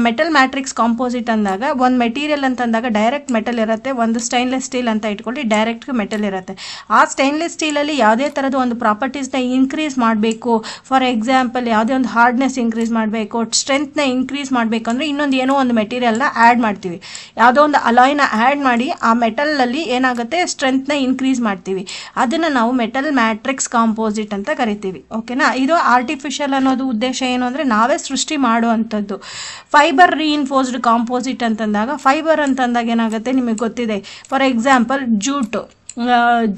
ಮೆಟಲ್ ಮ್ಯಾಟ್ರಿಕ್ಸ್ ಕಾಂಪೋಸಿಟ್ ಅಂದಾಗ ಒಂದು ಮೆಟೀರಿಯಲ್ ಅಂತಂದಾಗ ಡೈರೆಕ್ಟ್ ಮೆಟಲ್ ಇರುತ್ತೆ, ಒಂದು ಸ್ಟೈನ್ಲೆಸ್ ಸ್ಟೀಲ್ ಅಂತ ಇಟ್ಕೊಳ್ಳಿ, ಡೈರೆಕ್ಟ್ ಮೆಟಲ್ ಇರುತ್ತೆ. ಆ ಸ್ಟೈನ್ಲೆಸ್ ಸ್ಟೀಲಲ್ಲಿ ಯಾವುದೇ ಥರದ ಒಂದು ಪ್ರಾಪರ್ಟೀಸ್ನ ಇನ್ಕ್ರೀಸ್ ಮಾಡಬೇಕು, ಫಾರ್ ಎಕ್ಸಾಂಪಲ್ ಯಾವುದೇ ಒಂದು ಹಾರ್ಡ್ನೆಸ್ ಇನ್ಕ್ರೀಸ್ ಮಾಡಬೇಕು, ಸ್ಟ್ರೆಂತ್ನ ಇನ್ಕ್ರೀಸ್ ಮಾಡಬೇಕು ಅಂದರೆ ಇನ್ನೊಂದು ಏನೋ ಒಂದು ಮೆಟೀರಿಯಲ್ನ ಆ್ಯಡ್ ಮಾಡ್ತೀವಿ. ಯಾವುದೋ ಒಂದು ಅಲಾಯ್ನ ಆ್ಯಡ್ ಮಾಡಿ ಆ ಮೆಟಲಲ್ಲಿ ಏನಾಗುತ್ತೆ, ಸ್ಟ್ರೆಂತ್ನ ಇನ್ಕ್ರೀಸ್ ಮಾಡ್ತೀವಿ. ಅದನ್ನು ನಾವು ಮೆಟಲ್ ಮ್ಯಾಟ್ರಿಕ್ಸ್ ಕಾಂಪೋಸಿಟ್ ಅಂತ ಕರಿತೀವಿ. ಓಕೆನಾ? ಇದು ಆರ್ಟಿಫಿಷಿಯಲ್ ಅನ್ನೋದು ಉದ್ದೇಶ ಏನು ಅಂದರೆ ನಾವೇ ಸೃಷ್ಟಿ ಮಾಡುವಂಥದ್ದು. ಫೈಬರ್ ರೀಇನ್ಫೋರ್ಸ್ಡ್ ಕಾಂಪೋಸಿಟ್ ಅಂತಂದಾಗ, ಫೈಬರ್ ಅಂತಂದಾಗ ಏನಾಗುತ್ತೆ ನಿಮಗೆ ಗೊತ್ತಿದೆ. ಫಾರ್ ಎಕ್ಸಾಂಪಲ್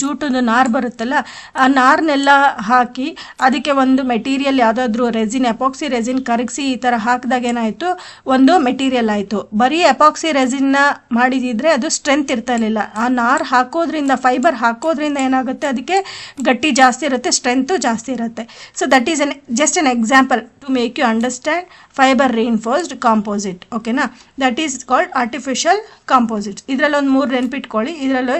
ಜೂಟದು ನಾರು ಬರುತ್ತಲ್ಲ, ಆ ನಾರನ್ನೆಲ್ಲ ಹಾಕಿ ಅದಕ್ಕೆ ಒಂದು ಮೆಟೀರಿಯಲ್ ಯಾವುದಾದ್ರೂ ರೆಸಿನ್, ಎಪಾಕ್ಸಿ ರೆಸಿನ್ ಕರಗಿಸಿ ಈ ಥರ ಹಾಕಿದಾಗ ಏನಾಯಿತು, ಒಂದು ಮೆಟೀರಿಯಲ್ ಆಯಿತು. ಬರೀ ಎಪಾಕ್ಸಿ ರೆಸಿನ್ನ ಮಾಡಿದಿದ್ರೆ ಅದು ಸ್ಟ್ರೆಂತ್ ಇರ್ತಾಯಿಲ್ಲ. ಆ ನಾರು ಹಾಕೋದ್ರಿಂದ, ಫೈಬರ್ ಹಾಕೋದ್ರಿಂದ ಏನಾಗುತ್ತೆ, ಅದಕ್ಕೆ ಗಟ್ಟಿ ಜಾಸ್ತಿ ಇರುತ್ತೆ, ಸ್ಟ್ರೆಂತು ಜಾಸ್ತಿ ಇರುತ್ತೆ. So that is just an example to make you understand fibre reinforced composite. ಓಕೆನಾ? That is called artificial composite. ಇದರಲ್ಲಿ ಒಂದು 3 ನೆನ್ಪಿಟ್ಕೊಳ್ಳಿ, ಇದರಲ್ಲಿ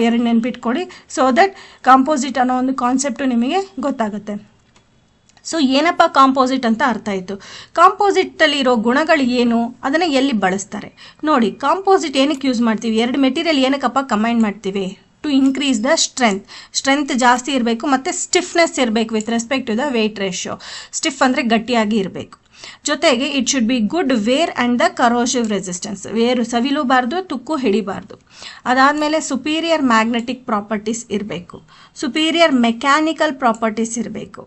2 ನೆನ್ಪಿಟ್ಕೊಳ್ಳಿ. ಸೊ ದಟ್ ಕಾಂಪೋಸಿಟ್ ಅನ್ನೋ ಒಂದು ಕಾನ್ಸೆಪ್ಟು ನಿಮಗೆ ಗೊತ್ತಾಗುತ್ತೆ. ಸೊ ಏನಪ್ಪ ಕಾಂಪೋಸಿಟ್ ಅಂತ ಅರ್ಥ ಆಯಿತು. ಕಾಂಪೋಸಿಟಲ್ಲಿ ಇರೋ ಗುಣಗಳು ಏನು, ಅದನ್ನು ಎಲ್ಲಿ ಬಳಸ್ತಾರೆ ನೋಡಿ. ಕಾಂಪೋಸಿಟ್ ಏನಕ್ಕೆ ಯೂಸ್ ಮಾಡ್ತೀವಿ? 2 ಮೆಟೀರಿಯಲ್ ಏನಕ್ಕಪ್ಪ ಕಂಬೈನ್ ಮಾಡ್ತೀವಿ? ಟು ಇನ್ಕ್ರೀಸ್ ದ ಸ್ಟ್ರೆಂತ್ ಜಾಸ್ತಿ ಇರಬೇಕು, ಮತ್ತು ಸ್ಟಿಫ್ನೆಸ್ ಇರಬೇಕು with respect to the weight ratio. Stiff ಅಂದರೆ ಗಟ್ಟಿಯಾಗಿ ಇರಬೇಕು. ಜೊತೆಗೆ it should be good wear and the corrosive resistance. Wear ಸವಿಲೂಬಾರ್ದು, ತುಕ್ಕು ಹಿಡಿಬಾರ್ದು. ಅದಾದಮೇಲೆ ಸುಪೀರಿಯರ್ ಮ್ಯಾಗ್ನೆಟಿಕ್ ಪ್ರಾಪರ್ಟೀಸ್ ಇರಬೇಕು, ಸುಪೀರಿಯರ್ ಮೆಕ್ಯಾನಿಕಲ್ ಪ್ರಾಪರ್ಟೀಸ್ ಇರಬೇಕು,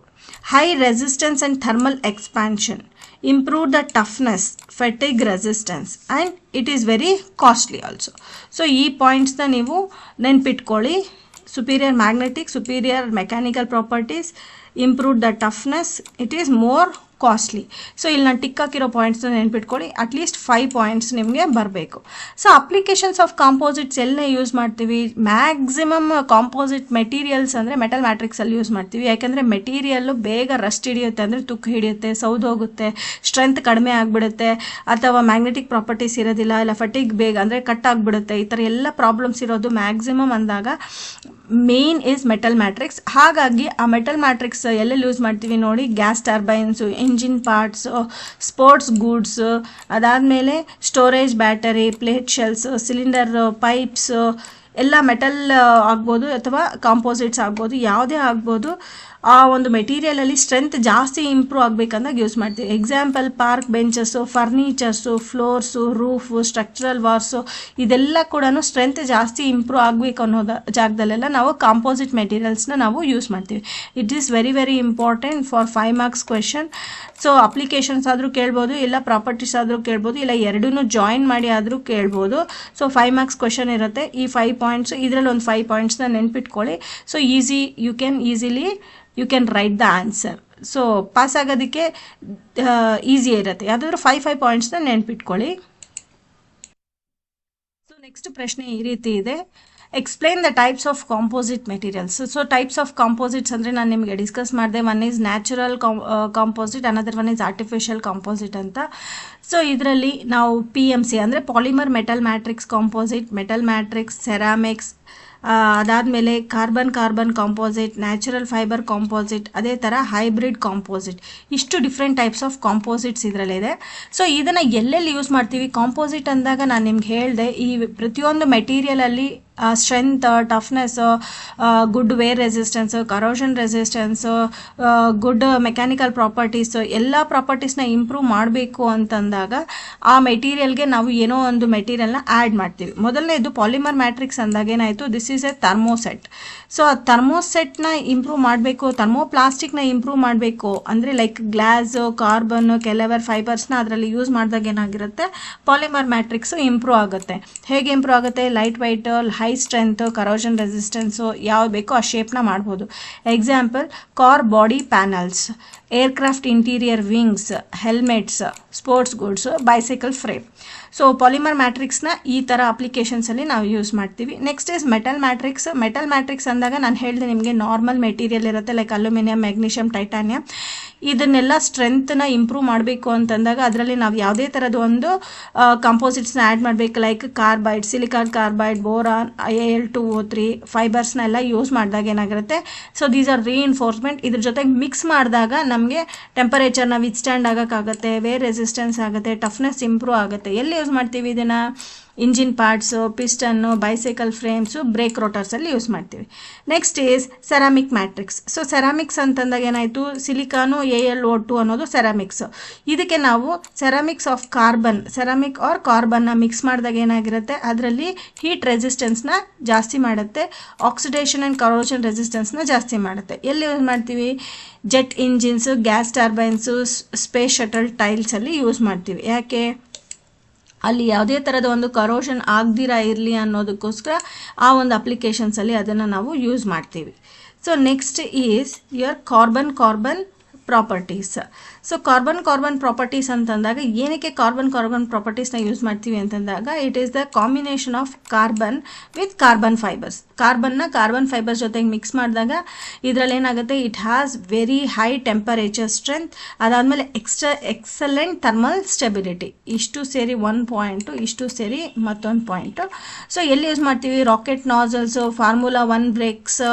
high resistance and thermal expansion, improve the toughness, fatigue resistance, and it is very costly also. So ಈ ಪಾಯಿಂಟ್ಸ್ನ ನೀವು ನೆನ್ಪಿಟ್ಕೊಳ್ಳಿ. superior magnetic, superior mechanical properties, improve the toughness, it is more costly. So ಇಲ್ಲಿ ನಾನು tick ಹಾಕಿರೋ ಪಾಯಿಂಟ್ಸ್ನ ನೆನ್ಪಿಟ್ಕೊಳ್ಳಿ. At least 5 points ನಿಮಗೆ ಬರಬೇಕು. So applications of composites ಎಲ್ಲೇ ಯೂಸ್ ಮಾಡ್ತೀವಿ? ಮ್ಯಾಕ್ಸಿಮಮ್ ಕಾಂಪೋಸಿಟ್ ಮೆಟೀರಿಯಲ್ಸ್ ಅಂದರೆ ಮೆಟಲ್ ಮ್ಯಾಟ್ರಿಕ್ಸಲ್ಲಿ ಯೂಸ್ ಮಾಡ್ತೀವಿ. ಯಾಕೆಂದರೆ ಮೆಟೀರಿಯಲ್ಲು ಬೇಗ ರಸ್ಟ್ ಹಿಡಿಯುತ್ತೆ, ಅಂದರೆ ತುಕ್ಕು ಹಿಡಿಯುತ್ತೆ, ಸೌದೋಗುತ್ತೆ, ಸ್ಟ್ರೆಂತ್ ಕಡಿಮೆ ಆಗಿಬಿಡುತ್ತೆ, ಅಥವಾ ಮ್ಯಾಗ್ನೆಟಿಕ್ ಪ್ರಾಪರ್ಟೀಸ್ ಇರೋದಿಲ್ಲ, ಇಲ್ಲ ಫಟಿಗ್ ಬೇಗ ಅಂದರೆ ಕಟ್ ಆಗಿಬಿಡುತ್ತೆ. ಈ ಥರ ಎಲ್ಲ ಪ್ರಾಬ್ಲಮ್ಸ್ ಇರೋದು ಮ್ಯಾಕ್ಸಿಮಮ್ ಅಂದಾಗ ಮೇನ್ ಈಸ್ ಮೆಟಲ್ ಮ್ಯಾಟ್ರಿಕ್ಸ್. ಹಾಗಾಗಿ ಆ ಮೆಟಲ್ ಮ್ಯಾಟ್ರಿಕ್ಸ್ ಎಲ್ಲೆಲ್ಲಿ ಯೂಸ್ ಮಾಡ್ತೀವಿ ನೋಡಿ? Gas turbines, engine parts, sports goods, ಅದಾದಮೇಲೆ storage battery, plate shells, cylinder pipes ಎಲ್ಲ ಮೆಟಲ್ ಆಗ್ಬೋದು ಅಥವಾ ಕಾಂಪೋಸಿಟ್ಸ್ ಆಗ್ಬೋದು, ಯಾವುದೇ ಆಗ್ಬೋದು. ಆ ಒಂದು ಮೆಟೀರಿಯಲಲ್ಲಿ ಸ್ಟ್ರೆಂತ್ ಜಾಸ್ತಿ ಇಂಪ್ರೂವ್ ಆಗಬೇಕಂದಾಗ ಯೂಸ್ ಮಾಡ್ತೀವಿ. Example park benches, furnitures, floors, roof, structural walls, ಇದೆಲ್ಲ ಕೂಡ ಸ್ಟ್ರೆಂತ್ ಜಾಸ್ತಿ ಇಂಪ್ರೂವ್ ಆಗಬೇಕು ಅನ್ನೋ ಜಾಗದಲ್ಲೆಲ್ಲ ನಾವು ಕಾಂಪೋಸಿಟ್ ಮೆಟೀರಿಯಲ್ಸ್ನ ನಾವು ಯೂಸ್ ಮಾಡ್ತೀವಿ. It is very very important for 5 marks question. So applications ಆದರೂ ಕೇಳ್ಬೋದು, ಇಲ್ಲ ಪ್ರಾಪರ್ಟೀಸ್ ಆದರೂ ಕೇಳ್ಬೋದು, ಇಲ್ಲ ಎರಡೂ ಜಾಯಿನ್ ಮಾಡಿ ಆದರೂ ಕೇಳ್ಬೋದು. ಸೊ 5 ಮಾರ್ಕ್ಸ್ ಕ್ವೆಶನ್ ಇರುತ್ತೆ. ಈ 5 ಪಾಯಿಂಟ್ಸ್, ಇದರಲ್ಲಿ ಒಂದು 5 ಪಾಯಿಂಟ್ಸ್ನ ನೆನ್ಪಿಟ್ಕೊಳ್ಳಿ. So you can write the answer. So pass ಆಗೋದಕ್ಕೆ ಈಸಿ ಇರುತ್ತೆ. ಯಾವುದಾದ್ರೂ 5 ಪಾಯಿಂಟ್ಸ್ನ ನೆನ್ಪಿಟ್ಕೊಳ್ಳಿ. ಸೊ ನೆಕ್ಸ್ಟ್ ಪ್ರಶ್ನೆ ಈ ರೀತಿ ಇದೆ. Explain the types of composite materials. So types of composites ಅಂದರೆ ನಾನು ನಿಮಗೆ ಡಿಸ್ಕಸ್ ಮಾಡಿದೆ. One is natural composite, another one is artificial composite ಅಂತ. ಸೊ ಇದರಲ್ಲಿ ನಾವು PMC ಅಂದರೆ polymer metal matrix composite, metal matrix, ceramics, ಅದಾದಮೇಲೆ carbon composite, natural fibre composite, ಅದೇ ಥರ ಹೈಬ್ರಿಡ್ ಕಾಂಪೋಸಿಟ್, ಇಷ್ಟು ಡಿಫ್ರೆಂಟ್ ಟೈಪ್ಸ್ ಆಫ್ ಕಾಂಪೋಸಿಟ್ಸ್ ಇದರಲ್ಲಿದೆ. ಸೊ ಇದನ್ನು ಎಲ್ಲೆಲ್ಲಿ ಯೂಸ್ ಮಾಡ್ತೀವಿ ಕಾಂಪೋಸಿಟ್ ಅಂದಾಗ ನಾನು ನಿಮ್ಗೆ ಹೇಳಿದೆ, ಈ ಪ್ರತಿಯೊಂದು ಮೆಟೀರಿಯಲಲ್ಲಿ strength, toughness, good wear resistance, corrosion resistance, good mechanical properties, ಎಲ್ಲ ಪ್ರಾಪರ್ಟೀಸ್ನ ಇಂಪ್ರೂವ್ ಮಾಡಬೇಕು ಅಂತಂದಾಗ ಆ ಮೆಟೀರಿಯಲ್ಗೆ ನಾವು ಏನೋ ಒಂದು ಮೆಟೀರಿಯಲ್ನ ಆ್ಯಡ್ ಮಾಡ್ತೀವಿ. ಮೊದಲನೇದು ಪಾಲಿಮರ್ ಮ್ಯಾಟ್ರಿಕ್ಸ್ ಅಂದಾಗ ಏನಾಯಿತು, ದಿಸ್ ಈಸ್ ಎ ಥರ್ಮೋಸೆಟ್. ಸೊ ಆ ಥರ್ಮೋಸೆಟ್ನ ಇಂಪ್ರೂವ್ ಮಾಡಬೇಕು, ಥರ್ಮೋಪ್ಲಾಸ್ಟಿಕ್ನ ಇಂಪ್ರೂವ್ ಮಾಡಬೇಕು ಅಂದರೆ ಲೈಕ್ ಗ್ಲಾಸ್, ಕಾರ್ಬನ್, ಕೆಲವರ್ ಫೈಬರ್ಸ್ನ ಅದರಲ್ಲಿ ಯೂಸ್ ಮಾಡಿದಾಗ ಏನಾಗಿರುತ್ತೆ, ಪಾಲಿಮರ್ ಮ್ಯಾಟ್ರಿಕ್ಸು ಇಂಪ್ರೂವ್ ಆಗುತ್ತೆ. ಹೇಗೆ ಇಂಪ್ರೂವ್ ಆಗುತ್ತೆ, light white, high strength, corrosion resistance ಯಾವ್ದು ಬೇಕೋ ಆ ಶೇಪ್ನ ಮಾಡ್ಬೋದು. Example car body panels, aircraft interior wings, helmets, sports goods, bicycle frame. So polymer ಮ್ಯಾಟ್ರಿಕ್ಸ್ನ ಈ ಥರ ಅಪ್ಲಿಕೇಶನ್ಸಲ್ಲಿ ನಾವು ಯೂಸ್ ಮಾಡ್ತೀವಿ. Next is metal matrix. Metal matrix ಅಂದಾಗ ನಾನು ಹೇಳಿದೆ ನಿಮಗೆ ನಾರ್ಮಲ್ ಮೆಟೀರಿಯಲ್ ಇರುತ್ತೆ ಲೈಕ್ ಅಲ್ಯೂಮಿನಿಯಂ, ಮ್ಯಾಗ್ನೀಷಿಯಂ, ಟೈಟಾನಿಯಂ. ಇದನ್ನೆಲ್ಲ ಸ್ಟ್ರೆಂತ್ನ ಇಂಪ್ರೂವ್ ಮಾಡಬೇಕು ಅಂತಂದಾಗ ಅದರಲ್ಲಿ ನಾವು ಯಾವುದೇ ಥರದ ಒಂದು ಕಂಪೋಸಿಟ್ಸ್ನ ಆ್ಯಡ್ ಮಾಡಬೇಕು like carbide, silicon carbide, boron, Al2O3 ಫೈಬರ್ಸ್ನೆಲ್ಲ ಯೂಸ್ ಮಾಡಿದಾಗ ಏನಾಗಿರುತ್ತೆ, ಸೊ ದೀಸ್ ಆರ್ ರೀಇನ್ಫೋರ್ಸ್ಮೆಂಟ್. ಇದ್ರ ಜೊತೆಗೆ ಮಿಕ್ಸ್ ಮಾಡಿದಾಗ ನಮಗೆ ಟೆಂಪರೇಚರ್ನ ವಿತ್ಸ್ಟ್ಯಾಂಡ್ ಆಗೋಕ್ಕಾಗುತ್ತೆ, ವೇರ್ ರೆಸಿಸ್ಟೆನ್ಸ್ ಆಗುತ್ತೆ, ಟಫ್ನೆಸ್ ಇಂಪ್ರೂವ್ ಆಗುತ್ತೆ. ಎಲ್ಲಿ ಯೂಸ್ ಮಾಡ್ತೀವಿ ಇದನ್ನು, engine parts, piston, bicycle frames, brake ರೋಟರ್ಸಲ್ಲಿ ಯೂಸ್ ಮಾಡ್ತೀವಿ. Next is ceramic matrix. So ceramics ಅಂತಂದಾಗ ಏನಾಯಿತು, ಸಿಲಿಕಾನು, AlO2 ಅನ್ನೋದು ಸೆರಾಮಿಕ್ಸ್. ಇದಕ್ಕೆ ನಾವು ceramics of carbon, ceramic or ಕಾರ್ಬನ್ನ ಮಿಕ್ಸ್ ಮಾಡಿದಾಗ ಏನಾಗಿರುತ್ತೆ, ಅದರಲ್ಲಿ ಹೀಟ್ ರೆಸಿಸ್ಟೆನ್ಸ್ನ ಜಾಸ್ತಿ ಮಾಡುತ್ತೆ, ಆಕ್ಸಿಡೇಷನ್ ಆ್ಯಂಡ್ ಕರೋಷನ್ ರೆಸಿಸ್ಟೆನ್ಸ್ನ ಜಾಸ್ತಿ ಮಾಡುತ್ತೆ. ಎಲ್ಲಿ ಯೂಸ್ ಮಾಡ್ತೀವಿ, jet engines, gas turbines, space shuttle ಟೈಲ್ಸಲ್ಲಿ ಯೂಸ್ ಮಾಡ್ತೀವಿ. ಯಾಕೆ, ಅಲ್ಲಿ ಯಾವುದೇ ಥರದ ಒಂದು ಕರೋಷನ್ ಆಗದಿರ ಇರಲಿ ಅನ್ನೋದಕ್ಕೋಸ್ಕರ ಆ ಒಂದು ಅಪ್ಲಿಕೇಶನ್ಸಲ್ಲಿ ಅದನ್ನು ನಾವು ಯೂಸ್ ಮಾಡ್ತೀವಿ. So next is your carbon properties. So carbon properties ಅಂತಂದಾಗ ಏನಕ್ಕೆ ಕಾರ್ಬನ್ ಪ್ರಾಪರ್ಟೀಸ್ನ ಯೂಸ್ ಮಾಡ್ತೀವಿ ಅಂತಂದಾಗ it is the combination of carbon with carbon fibres. Carbon fibres ಜೊತೆಗೆ ಮಿಕ್ಸ್ ಮಾಡಿದಾಗ ಇದರಲ್ಲಿ ಏನಾಗುತ್ತೆ, it has very high temperature strength, ಅದಾದಮೇಲೆ ಎಕ್ಸಲೆಂಟ್ ಥರ್ಮಲ್ ಸ್ಟೆಬಿಲಿಟಿ. ಇಷ್ಟು ಸೇರಿ ಒಂದು ಪಾಯಿಂಟು, ಇಷ್ಟು ಸೇರಿ ಮತ್ತೊಂದು ಪಾಯಿಂಟು. ಸೊ ಎಲ್ಲಿ ಯೂಸ್ ಮಾಡ್ತೀವಿ, ರಾಕೆಟ್ ನಾಸಲ್ಸು, ಫಾರ್ಮುಲಾ 1 ಬ್ರೇಕ್ಸ್,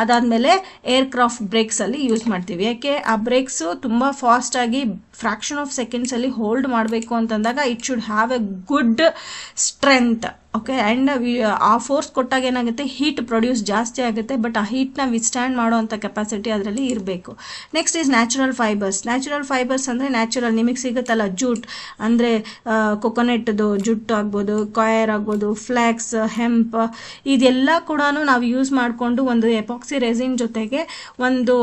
ಅದಾದಮೇಲೆ ಏರ್ಕ್ರಾಫ್ಟ್ ಬ್ರೇಕ್ಸಲ್ಲಿ ಯೂಸ್ ಮಾಡ್ತೀವಿ. ಯಾಕೆ, ಆ ಬ್ರೇಕ್ಸು ತುಂಬ ಫಾಸ್ಟ್ ಆಗಿ ಫ್ರಾಕ್ಷನ್ ಆಫ್ ಸೆಕೆಂಡ್ಸಲ್ಲಿ ಹೋಲ್ಡ್ ಮಾಡಬೇಕು ಅಂತಂದಾಗ it should have A good strength. Okay, and ಆ ಫೋರ್ಸ್ ಕೊಟ್ಟಾಗ ಏನಾಗುತ್ತೆ, ಹೀಟ್ ಪ್ರೊಡ್ಯೂಸ್ ಜಾಸ್ತಿ ಆಗುತ್ತೆ, ಬಟ್ ಆ ಹೀಟ್ನ ವಿಸ್ಟ್ಯಾಂಡ್ ಮಾಡೋವಂಥ ಕೆಪಾಸಿಟಿ ಅದರಲ್ಲಿ ಇರಬೇಕು. Next is natural fibres. Natural fibres ಅಂದರೆ ನ್ಯಾಚುರಲ್, ನಿಮಗೆ ಸಿಗುತ್ತಲ್ಲ ಜೂಟ್ ಅಂದರೆ ಕೊಕೊನೆಟ್ದು ಜುಟ್ಟು ಆಗ್ಬೋದು, ಕಾಯರ್ ಆಗ್ಬೋದು, ಫ್ಲ್ಯಾಕ್ಸ್, ಹೆಂಪ್, ಇದೆಲ್ಲ ಕೂಡ ನಾವು ಯೂಸ್ ಮಾಡಿಕೊಂಡು ಒಂದು ಎಪಾಕ್ಸಿ ರೆಸಿನ್ ಜೊತೆಗೆ ಒಂದು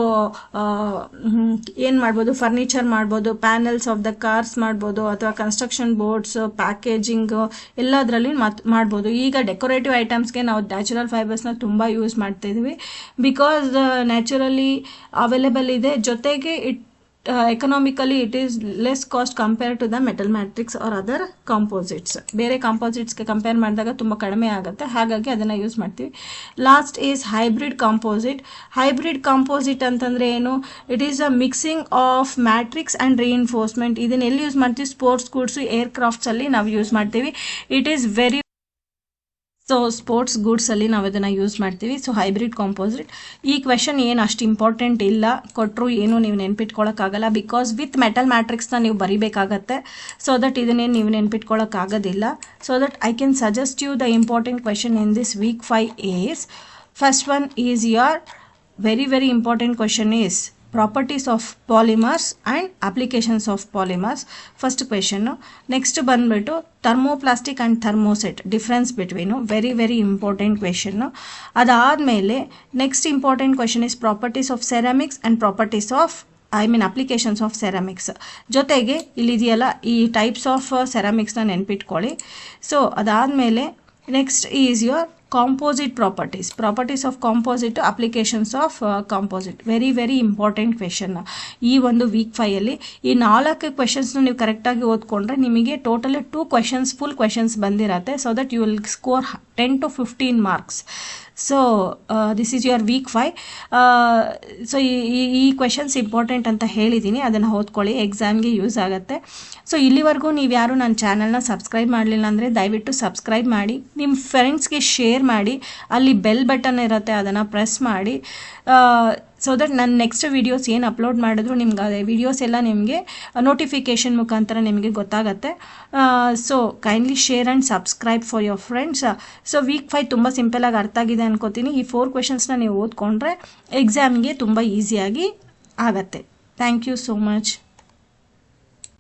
ಏನು ಮಾಡ್ಬೋದು, ಫರ್ನಿಚರ್ ಮಾಡ್ಬೋದು, ಪ್ಯಾನಲ್ಸ್ ಆಫ್ ದ ಕಾರ್ಸ್ ಮಾಡ್ಬೋದು, ಅಥವಾ ಕನ್ಸ್ಟ್ರಕ್ಷನ್ ಬೋರ್ಡ್ಸ್, ಪ್ಯಾಕೇಜಿಂಗ್ ಎಲ್ಲದರಲ್ಲಿ ಮಾಡ್ಬೋದು. ಈಗ ಡೆಕೋರೇಟಿವ್ ಐಟಮ್ಸ್ಗೆ ನಾವು ನ್ಯಾಚುರಲ್ ಫೈಬರ್ಸ್ನ ತುಂಬ ಯೂಸ್ ಮಾಡ್ತಿದ್ವಿ ಬಿಕಾಸ್ ನ್ಯಾಚುರಲಿ ಅವೈಲೇಬಲ್ ಇದೆ, ಜೊತೆಗೆ economically it is less cost compare to the metal matrix or other composites. ಬೇರೆ ಕಾಂಪೋಸಿಟ್ಸ್ಗೆ ಕಂಪೇರ್ ಮಾಡಿದಾಗ ತುಂಬ ಕಡಿಮೆ ಆಗುತ್ತೆ, ಹಾಗಾಗಿ ಅದನ್ನು ಯೂಸ್ ಮಾಡ್ತೀವಿ. ಲಾಸ್ಟ್ ಈಸ್ ಹೈಬ್ರಿಡ್ ಕಾಂಪೋಸಿಟ್ ಅಂತಂದರೆ ಏನು, it is a mixing of matrix and reinforcement. ಇದನ್ನು ಎಲ್ಲಿ ಯೂಸ್ ಮಾಡ್ತೀವಿ, ಸ್ಪೋರ್ಟ್ಸ್ ಗೂಡ್ಸು, ಏರ್ಕ್ರಾಫ್ಟ್ಸಲ್ಲಿ ನಾವು ಯೂಸ್ ಮಾಡ್ತೀವಿ. ಇಟ್ ಈಸ್ ವೆರಿ ಸ್ಪೋರ್ಟ್ಸ್ ಗೂಡ್ಸಲ್ಲಿ ನಾವು ಇದನ್ನು ಯೂಸ್ ಮಾಡ್ತೀವಿ. So hybrid composite. ಈ ಕ್ವೆಶನ್ ಏನು ಅಷ್ಟು ಇಂಪಾರ್ಟೆಂಟ್ ಇಲ್ಲ, ಕೊಟ್ಟರು ಏನು ನೀವು ನೆನ್ಪಿಟ್ಕೊಳ್ಳೋಕ್ಕಾಗಲ್ಲ ಬಿಕಾಸ್ ವಿತ್ ಮೆಟಲ್ ಮ್ಯಾಟ್ರಿಕ್ಸ್ನ ನೀವು ಬರಿಬೇಕಾಗತ್ತೆ. ಸೊ ದಟ್ ಇದನ್ನೇನು ನೀವು ನೆನ್ಪಿಟ್ಕೊಳ್ಳೋಕ್ಕಾಗೋದಿಲ್ಲ. So that I can suggest you the important question in this week 5 is, first one is your very important question is properties of polymers and applications of polymers. First question. Next ಬಂದ್ಬಿಟ್ಟು thermoplastic and thermoset difference between, very important question. ಅದಾದಮೇಲೆ next important question is properties of ceramics and properties of applications of ceramics. ಜೊತೆಗೆ ಇಲ್ಲಿದೆಯಲ್ಲ ಈ types of ಸೆರಾಮಿಕ್ಸ್ನ ನೆನ್ಪಿಟ್ಕೊಳ್ಳಿ. So ಅದಾದಮೇಲೆ next is your composite properties of composite, applications of composite. very important question. ಈ ಒಂದು week 5 ಅಲ್ಲಿ ಈ 4 ಕ್ವೆಶನ್ಸ್ನ ನೀವು ಕರೆಕ್ಟಾಗಿ ಓದ್ಕೊಂಡ್ರೆ ನಿಮಗೆ ಟೋಟಲ್ 2 ಕ್ವೆಶನ್ಸ್ ಫುಲ್ ಕ್ವೆಶನ್ಸ್ ಬಂದಿರತ್ತೆ. So that you will score 10 to 15 marks. So this is your week 5. ಸೊ ಈ ಕ್ವೆಶನ್ಸ್ ಇಂಪಾರ್ಟೆಂಟ್ ಅಂತ ಹೇಳಿದ್ದೀನಿ, ಅದನ್ನು ಓದ್ಕೊಳ್ಳಿ, ಎಕ್ಸಾಮ್ಗೆ ಯೂಸ್ ಆಗುತ್ತೆ. ಸೊ ಇಲ್ಲಿವರೆಗೂ ನೀವು ಯಾರು ನನ್ನ ಚಾನಲ್ನ ಸಬ್ಸ್ಕ್ರೈಬ್ ಮಾಡಲಿಲ್ಲ ಅಂದರೆ ದಯವಿಟ್ಟು ಸಬ್ಸ್ಕ್ರೈಬ್ ಮಾಡಿ, ನಿಮ್ಮ ಫ್ರೆಂಡ್ಸ್ಗೆ ಶೇರ್ ಮಾಡಿ, ಅಲ್ಲಿ ಬೆಲ್ ಬಟನ್ ಇರುತ್ತೆ ಅದನ್ನು ಪ್ರೆಸ್ ಮಾಡಿ, ಸೊ ದಟ್ ನನ್ನ ನೆಕ್ಸ್ಟ್ ವೀಡಿಯೋಸ್ ಏನು ಅಪ್ಲೋಡ್ ಮಾಡಿದ್ರು ನಿಮ್ಗೆ ಅದೇ ವೀಡಿಯೋಸ್ ಎಲ್ಲ ನಿಮಗೆ ನೋಟಿಫಿಕೇಷನ್ ಮುಖಾಂತರ ನಿಮಗೆ ಗೊತ್ತಾಗುತ್ತೆ. So kindly share and subscribe for your friends. So week 5 ತುಂಬ ಸಿಂಪಲಾಗಿ ಅರ್ಥ ಆಗಿದೆ ಅನ್ಕೋತೀನಿ. ಈ 4 ಕ್ವೆಶನ್ಸ್ನ ನೀವು ಓದ್ಕೊಂಡ್ರೆ ಎಕ್ಸಾಮ್ಗೆ ತುಂಬ ಈಸಿಯಾಗಿ ಆಗತ್ತೆ. Thank you so much.